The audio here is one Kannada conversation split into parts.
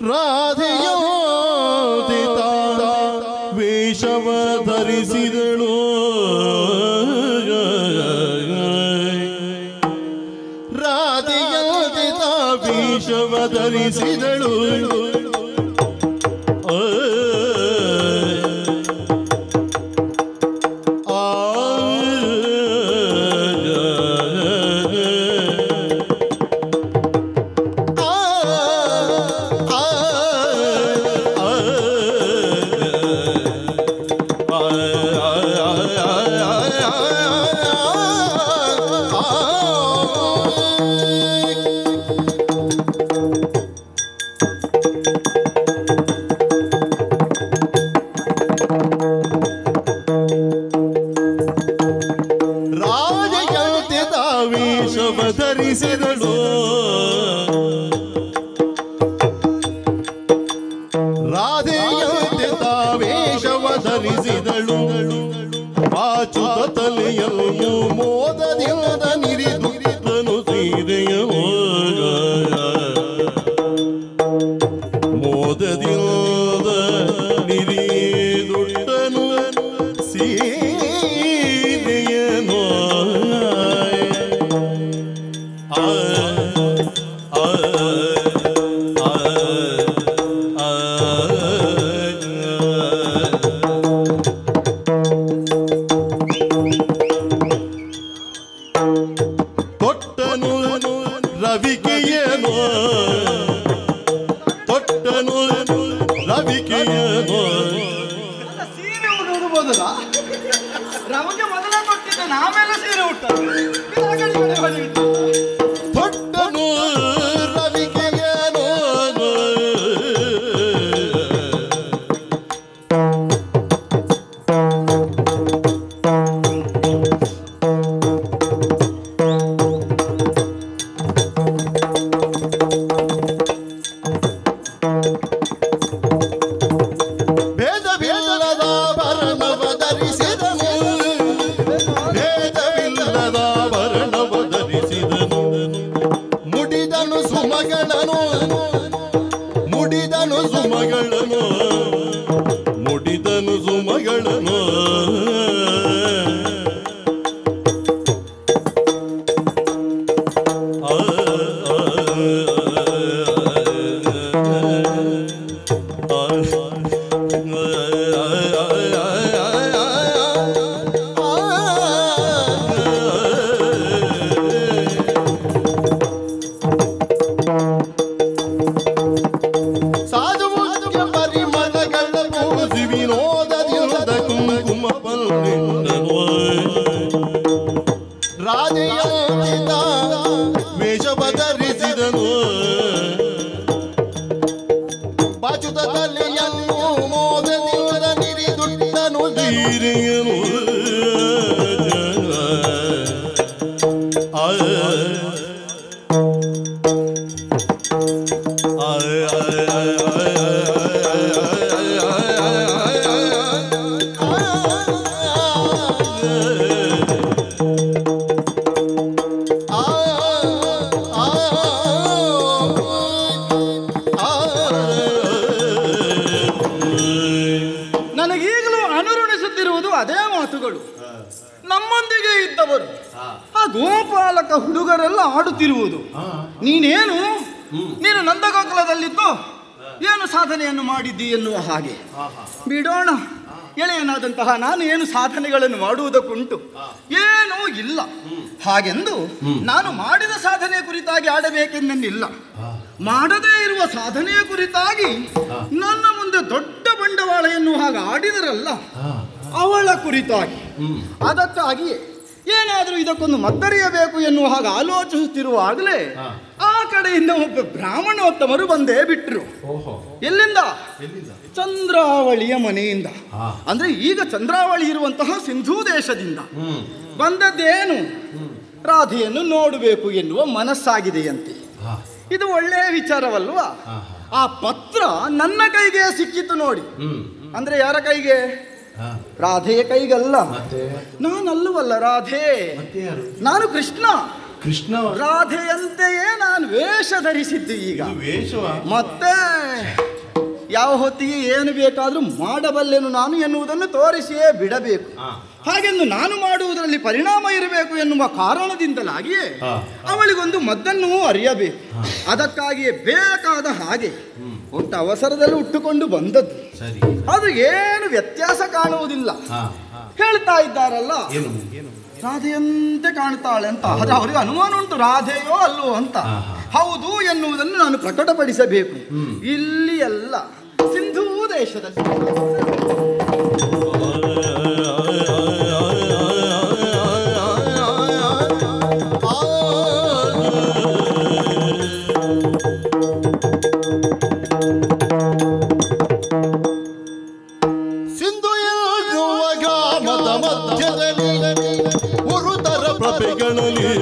ರಾಧೆಯೋದಿತ ವೇಷವ ಧರಿಸಿದಳು ರಾಧೆಯೋದಿತ ವೇಷವ ಧರಿಸಿದಳು ಧರಿಸಿದಳು ರಾಧೆಯಂತೆ ವೇಷವ ಧರಿಸಿದಳು ಬಾಚುತ ತಲೆಯನ್ನು ಮೋದದಿಂದ ನಿರಿದುತ್ತನು ಸೀರೆಯ ಮೋದದಿಂದ ನಿರಿದುಟ್ಟನು ಸೀರೆಯನು ತೊಟ್ಟನು ರವಿಕೆಯೇನೋ ತೊಟ್ಟನು ರವಿಕೆಯೇನೋ ಸೀರೆ ಉಡುವುದಲ್ಲ ರಮಗೆ ಮೊದಲ ಕೊಟ್ಟಿದ್ದ ನಾವೆಲ್ಲ ಸೀರೆ ತೊಟ್ಟನು ರವಿಕೆಯೇನೋ ಮುಡಿದನು ಸುಮಗಳನ್ನು ರಾಧೆಯೋದಿತ ವೇಷವ ಧರಿಸಿದನು ಬಾಚುತ ತಲೆಯನ್ನು ಮೋದದಿಂದ ನಿರಿದುಟ್ಟನು ಸೀರೆಯನು ನನಗೀಗಲೂ ಅನುರಣಿಸುತ್ತಿರುವುದು ಅದೇ ಮಾತುಗಳು. ನಮ್ಮೊಂದಿಗೆ ಇದ್ದವರು ಆ ಗೋಪಾಲಕ ಹುಡುಗರೆಲ್ಲ ಆಡುತ್ತಿರುವುದು. ನೀನು ನಂದಗೋಕುಲದಲ್ಲಿದ್ದು ಏನು ಸಾಧನೆಯನ್ನು ಮಾಡಿದ್ದಿ ಎನ್ನುವ ಹಾಗೆ. ಬಿಡೋಣ, ಎಳೆಯನಾದಂತಹ ನಾನು ಏನು ಸಾಧನೆಗಳನ್ನು ಮಾಡುವುದಕ್ಕುಂಟು, ಏನೂ ಇಲ್ಲ. ಹಾಗೆಂದು ನಾನು ಮಾಡಿದ ಸಾಧನೆಯ ಕುರಿತಾಗಿ ಆಡಬೇಕೆನ್ನಿಲ್ಲ. ಮಾಡದೇ ಇರುವ ಸಾಧನೆಯ ಕುರಿತಾಗಿ ನನ್ನ ಮುಂದೆ ದೊಡ್ಡ ಬಂಡವಾಳ ಎನ್ನುವ ಹಾಗೆ ಆಡಿದರಲ್ಲ, ಅವಳ ಕುರಿತಾಗಿ. ಅದಕ್ಕಾಗಿಯೇ ಏನಾದರೂ ಇದಕ್ಕೊಂದು ಮದ್ದರಿಯಬೇಕು ಎನ್ನುವ ಹಾಗೆ ಆಲೋಚಿಸುತ್ತಿರುವಾಗಲೇ ಆ ಕಡೆಯಿಂದ ಒಬ್ಬ ಬ್ರಾಹ್ಮಣೋತ್ತಮರು ಬಂದೇ ಬಿಟ್ರು. ಎಲ್ಲಿಂದ? ಚಂದ್ರಾವಳಿಯ ಮನೆಯಿಂದ. ಅಂದ್ರೆ ಈಗ ಚಂದ್ರಾವಳಿ ಇರುವಂತಹ ಸಿಂಧೂ ದೇಶದಿಂದ ಬಂದದ್ದೇನು, ರಾಧೆಯನ್ನು ನೋಡಬೇಕು ಎನ್ನುವ ಮನಸ್ಸಾಗಿದೆಯಂತೆ. ಇದು ಒಳ್ಳೆಯ ವಿಚಾರವಲ್ವಾ? ಆ ಪತ್ರ ನನ್ನ ಕೈಗೆ ಸಿಕ್ಕಿತು ನೋಡಿ. ಅಂದ್ರೆ ಯಾರ ಕೈಗೆ? ರಾಧೆಯ ಕೈಗಲ್ಲ. ನಾನಲ್ಲವಲ್ಲ ರಾಧೆ, ನಾನು ಕೃಷ್ಣ. ರಾಧೆಯಂತೆಯೇ ನಾನು ವೇಷ ಧರಿಸಿದ್ದು ಈಗ. ಮತ್ತೆ ಯಾವ ಹೊತ್ತಿಗೆ ಏನು ಬೇಕಾದರೂ ಮಾಡಬಲ್ಲೆನು ನಾನು ಎನ್ನುವುದನ್ನು ತೋರಿಸಿಯೇ ಬಿಡಬೇಕು. ಹಾಗೆಂದು ನಾನು ಮಾಡುವುದರಲ್ಲಿ ಪರಿಣಾಮ ಇರಬೇಕು ಎನ್ನುವ ಕಾರಣದಿಂದಲಾಗಿಯೇ ಅವಳಿಗೊಂದು ಮದ್ದನ್ನು ಅರಿಯಬೇಕು. ಅದಕ್ಕಾಗಿಯೇ ಬೇಕಾದ ಹಾಗೆ ಒಟ್ಟು ಅವಸರದಲ್ಲಿ ಉಟ್ಟುಕೊಂಡು ಬಂದದ್ದು. ಅದು ಏನು ವ್ಯತ್ಯಾಸ ಕಾಣುವುದಿಲ್ಲ. ಹೇಳ್ತಾ ಇದ್ದಾರಲ್ಲ ರಾಧೆಯಂತೆ ಕಾಣ್ತಾಳೆ ಅಂತ. ಆದರೆ ಅವರಿಗೆ ಅನುಮಾನ ಉಂಟು, ರಾಧೆಯೋ ಅಲ್ಲೋ ಅಂತ. ಹೌದು ಎನ್ನುವುದನ್ನು ನಾನು ಪ್ರಕಟಪಡಿಸಬೇಕು. ಇಲ್ಲಿ ಎಲ್ಲ ಸಿಂಧೂ ದೇಶದಲ್ಲಿ ಸಿಂಧು ಎನ್ನುವ ಗ್ರಾಮದ ಮಧ್ಯದಲ್ಲಿ ಗುರುತರ ಪ್ರಭೆಗಳಲ್ಲಿ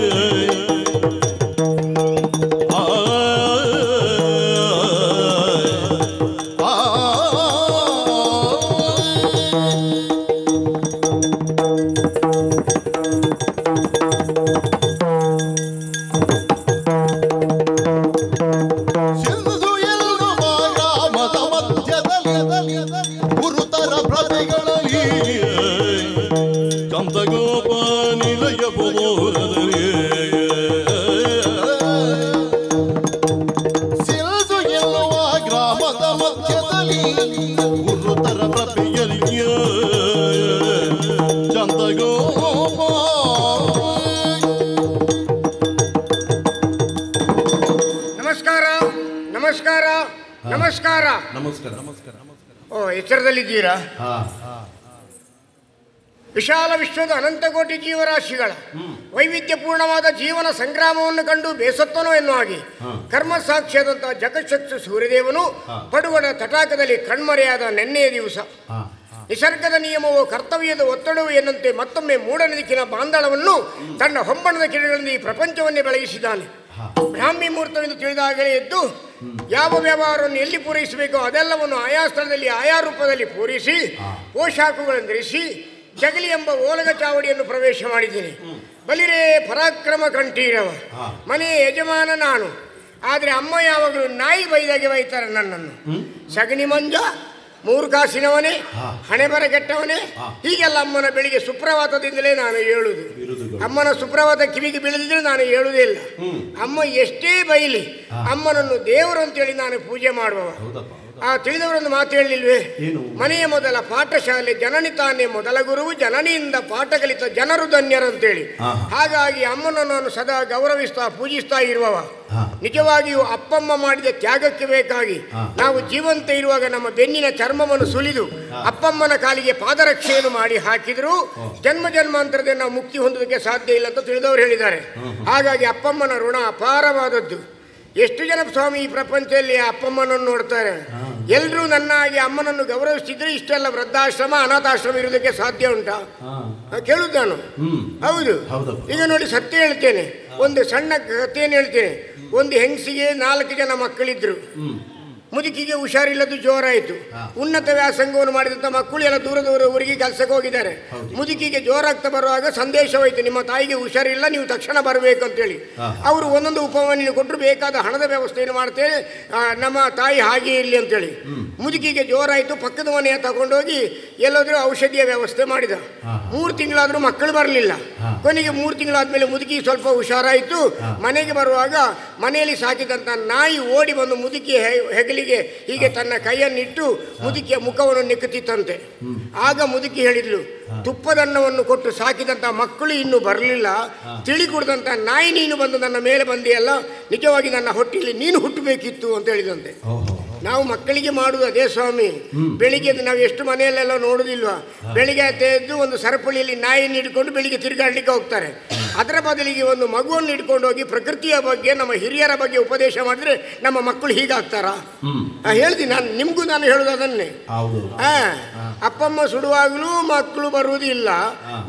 ನಮಸ್ಕಾರ. ಓ, ಎಚ್ಚರದಲ್ಲಿದ್ದೀರಾ? ವಿಶಾಲ ವಿಶ್ವದ ಅನಂತಕೋಟಿ ಜೀವರಾಶಿಗಳ ವೈವಿಧ್ಯಪೂರ್ಣವಾದ ಜೀವನ ಸಂಗ್ರಾಮವನ್ನು ಕಂಡು ಬೇಸತ್ತನೋ ಎನ್ನುವ ಹಾಗೆ ಕರ್ಮ ಸಾಕ್ಷಿಯಾದಂತಹ ಜಗತ್ಶಕ್ತಿ ಸೂರ್ಯದೇವನು ಪಡುವಣ ತಟಾಕದಲ್ಲಿ ಕಣ್ಮರೆಯಾದ ನೆನ್ನೆಯ ದಿವಸ ನಿಸರ್ಗದ ನಿಯಮವು ಕರ್ತವ್ಯದ ಒತ್ತಡವು ಎನ್ನುವಂತೆ ಮತ್ತೊಮ್ಮೆ ಮೂಢನದಿಕ್ಕಿನ ಬಾಂಧಳವನ್ನು ತನ್ನ ಹೊಂಬಣದ ಕಿರಣಗಳಿಂದ ಈ ಪ್ರಪಂಚವನ್ನೇ ಬೆಳಗಿಸಿದ್ದಾನೆ. ಬ್ರಾಹ್ಮಿ ಮುಹೂರ್ತವೆಂದು ತಿಳಿದಾಗಲೇ ಎದ್ದು ಯಾವ ವ್ಯವಹಾರವನ್ನು ಎಲ್ಲಿ ಪೂರೈಸಬೇಕೋ ಅದೆಲ್ಲವನ್ನು ಆಯಾ ಸ್ಥಳದಲ್ಲಿ ಆಯಾ ರೂಪದಲ್ಲಿ ಪೂರೈಸಿ ಪೋಷಾಕುಗಳನ್ನು ಧರಿಸಿ ಜಗಲಿ ಎಂಬ ಓಲಗ ಚಾವಡಿಯನ್ನು ಪ್ರವೇಶ ಮಾಡಿದ್ದೀನಿ. ಬಲಿರೇ ಪರಾಕ್ರಮ ಕಂಠೀರವ, ಮನೆಯ ಯಜಮಾನ ನಾನು. ಆದರೆ ಅಮ್ಮ ಯಾವಾಗಲೂ ನಾಯಿ ಬೈದಾಗೆ ಬೈತಾರೆ ನನ್ನನ್ನು. ಸಗಣಿ ಮಂಜ, ಮೂರು ಕಾಸಿನವನೇ, ಹಣೆ ಬರ ಕೆಟ್ಟವನೇ, ಹೀಗೆಲ್ಲ ಅಮ್ಮನ ಬೆಳಿಗ್ಗೆ ಸುಪ್ರಭಾತದಿಂದಲೇ ನಾನು ಹೇಳುವುದು. ಅಮ್ಮನ ಸುಪ್ರಭಾತ ಕಿವಿಗೆ ಬೀಳದಿದ್ರೆ ನಾನು ಹೇಳುವುದೇ ಇಲ್ಲ. ಅಮ್ಮ ಎಷ್ಟೇ ಬೈಲಿ ಅಮ್ಮನನ್ನು ದೇವರು ಅಂತೇಳಿ ನಾನು ಪೂಜೆ ಮಾಡುವವ. ಆ ತಿಳಿದವರೊಂದು ಮಾತು ಹೇಳಲಿಲ್ವೇ? ಮನೆಯ ಮೊದಲ ಪಾಠಶಾಲೆ ಜನನಿ ತಾನೇ ಮೊದಲ ಗುರುವು, ಜನನಿಯಿಂದ ಪಾಠ ಕಲಿತ ಜನರು ಧನ್ಯರಂತೇಳಿ. ಹಾಗಾಗಿ ಅಮ್ಮನನ್ನು ನಾನು ಸದಾ ಗೌರವಿಸ್ತಾ ಪೂಜಿಸ್ತಾ ಇರುವವ. ನಿಜವಾಗಿಯೂ ಅಪ್ಪಮ್ಮ ಮಾಡಿದ ತ್ಯಾಗಕ್ಕೆ ಬೇಕಾಗಿ ನಾವು ಜೀವಂತ ಇರುವಾಗ ನಮ್ಮ ಬೆನ್ನಿನ ಚರ್ಮವನ್ನು ಸುಲಿದು ಅಪ್ಪಮ್ಮನ ಕಾಲಿಗೆ ಪಾದರಕ್ಷೆಯನ್ನು ಮಾಡಿ ಹಾಕಿದ್ರು ಜನ್ಮ ಜನ್ಮಾಂತರದಿಂದ ನಾವು ಮುಕ್ತಿ ಹೊಂದೋದಕ್ಕೆ ಸಾಧ್ಯ ಇಲ್ಲ ಅಂತ ತಿಳಿದವರು ಹೇಳಿದ್ದಾರೆ. ಹಾಗಾಗಿ ಅಪ್ಪಮ್ಮನ ಋಣ ಅಪಾರವಾದದ್ದು. ಎಷ್ಟು ಜನ ಸ್ವಾಮಿ ಈ ಪ್ರಪಂಚದಲ್ಲಿ ಅಪ್ಪಮ್ಮನನ್ನು ನೋಡ್ತಾರೆ? ಎಲ್ಲರೂ ನನ್ನ ಹಾಗೆ ಅಮ್ಮನನ್ನು ಗೌರವಿಸ್ತಿದ್ರೆ ಇಷ್ಟೆಲ್ಲ ವೃದ್ಧಾಶ್ರಮ ಅನಾಥಾಶ್ರಮ ಇರೋದಕ್ಕೆ ಸಾಧ್ಯ ಉಂಟಾ? ಕೇಳುದು ನಾನು. ಹೌದು. ಈಗ ನೋಡಿ, ಸತ್ಯ ಹೇಳ್ತೇನೆ, ಒಂದು ಸಣ್ಣ ಕಥೆಯನ್ನು ಹೇಳ್ತೇನೆ. ಒಂದು ಹೆಂಗಸಿಗೆ 4 ಜನ ಮಕ್ಕಳಿದ್ರು. ಮುದುಕಿಗೆ ಹುಷಾರಿಲ್ಲದ್ದು ಜೋರಾಯಿತು. ಉನ್ನತ ವ್ಯಾಸಂಗವನ್ನು ಮಾಡಿದಂಥ ಮಕ್ಕಳು ಎಲ್ಲ ದೂರ ದೂರ ಊರಿಗೆ ಕೆಲಸಕ್ಕೆ ಹೋಗಿದ್ದಾರೆ. ಮುದುಕಿಗೆ ಜೋರಾಗ್ತಾ ಬರುವಾಗ ಸಂದೇಶವಾಯಿತು, ನಿಮ್ಮ ತಾಯಿಗೆ ಹುಷಾರಿಲ್ಲ, ನೀವು ತಕ್ಷಣ ಬರಬೇಕು ಅಂತೇಳಿ. ಅವರು ಒಂದೊಂದು ಉಪಮಾನ ಕೊಟ್ಟರು, ಬೇಕಾದ ಹಣದ ವ್ಯವಸ್ಥೆಯನ್ನು ಮಾಡ್ತೇನೆ, ನಮ್ಮ ತಾಯಿ ಹಾಗೆ ಇರಲಿ ಅಂತೇಳಿ. ಮುದುಕಿಗೆ ಜೋರಾಯಿತು, ಪಕ್ಕದ ಮನೆಯ ತಗೊಂಡೋಗಿ ಎಲ್ಲಾದರೂ ಔಷಧಿಯ ವ್ಯವಸ್ಥೆ ಮಾಡಿದ. 3 ತಿಂಗಳಾದರೂ ಮಕ್ಕಳು ಬರಲಿಲ್ಲ. ಕೊನೆಗೆ 3 ತಿಂಗಳಾದ್ಮೇಲೆ ಮುದುಕಿ ಸ್ವಲ್ಪ ಹುಷಾರಾಯಿತು. ಮನೆಗೆ ಬರುವಾಗ ಮನೆಯಲ್ಲಿ ಸಾಕಿದಂಥ ನಾಯಿ ಓಡಿ ಬಂದು ಮುದುಕಿ ಹೆಗಲಿಗೆ ಹೀಗೆ ತನ್ನ ಕೈಯನ್ನಿಟ್ಟು ಮುದುಕಿಯ ಮುಖವನ್ನು ನೆಕ್ಕುತ್ತಿತ್ತಂತೆ. ಆಗ ಮುದುಕಿ ಹೇಳಿದ್ಲು, ತುಪ್ಪದನ್ನವನ್ನು ಕೊಟ್ಟು ಸಾಕಿದಂಥ ಮಕ್ಕಳು ಇನ್ನೂ ಬರಲಿಲ್ಲ, ತಿಳಿ ಕುಡಿದಂಥ ನಾಯಿ ನೀನು ಬಂದು ನನ್ನ ಮೇಲೆ ಬಂದಿಯಲ್ಲ, ನಿಜವಾಗಿ ನನ್ನ ಹೊಟ್ಟೆಯಲ್ಲಿ ನೀನು ಹುಟ್ಟಬೇಕಿತ್ತು ಅಂತ ಹೇಳಿದಂತೆ. ನಾವು ಮಕ್ಕಳಿಗೆ ಮಾಡುವುದು ಅದೇ ಸ್ವಾಮಿ. ಬೆಳಿಗ್ಗೆ ನಾವು ಎಷ್ಟು ಮನೆಯಲ್ಲೆಲ್ಲ ನೋಡುವುದಿಲ್ವಾ? ಬೆಳಿಗ್ಗೆ ಎದ್ದು ಒಂದು ಸರಪಳಿಯಲ್ಲಿ ನಾಯಿಯನ್ನು ಹಿಡ್ಕೊಂಡು ಬೆಳಿಗ್ಗೆ ತಿರುಗಾಡಲಿಕ್ಕೆ ಹೋಗ್ತಾರೆ. ಅದರ ಬದಲಿಗೆ ಒಂದು ಮಗುವನ್ನು ಹಿಡ್ಕೊಂಡು ಹೋಗಿ ಪ್ರಕೃತಿಯ ಬಗ್ಗೆ, ನಮ್ಮ ಹಿರಿಯರ ಬಗ್ಗೆ ಉಪದೇಶ ಮಾಡಿದ್ರೆ ನಮ್ಮ ಮಕ್ಕಳು ಹೀಗಾಗ್ತಾರಾ? ಹೇಳ್ತೀನಿ ನಾನು, ನಿಮಗೂ ನಾನು ಹೇಳುದು ಅದನ್ನೇ. ಅಪ್ಪಮ್ಮ ಸುಡುವಾಗಲೂ ಮಕ್ಕಳು ಬರುವುದಿಲ್ಲ,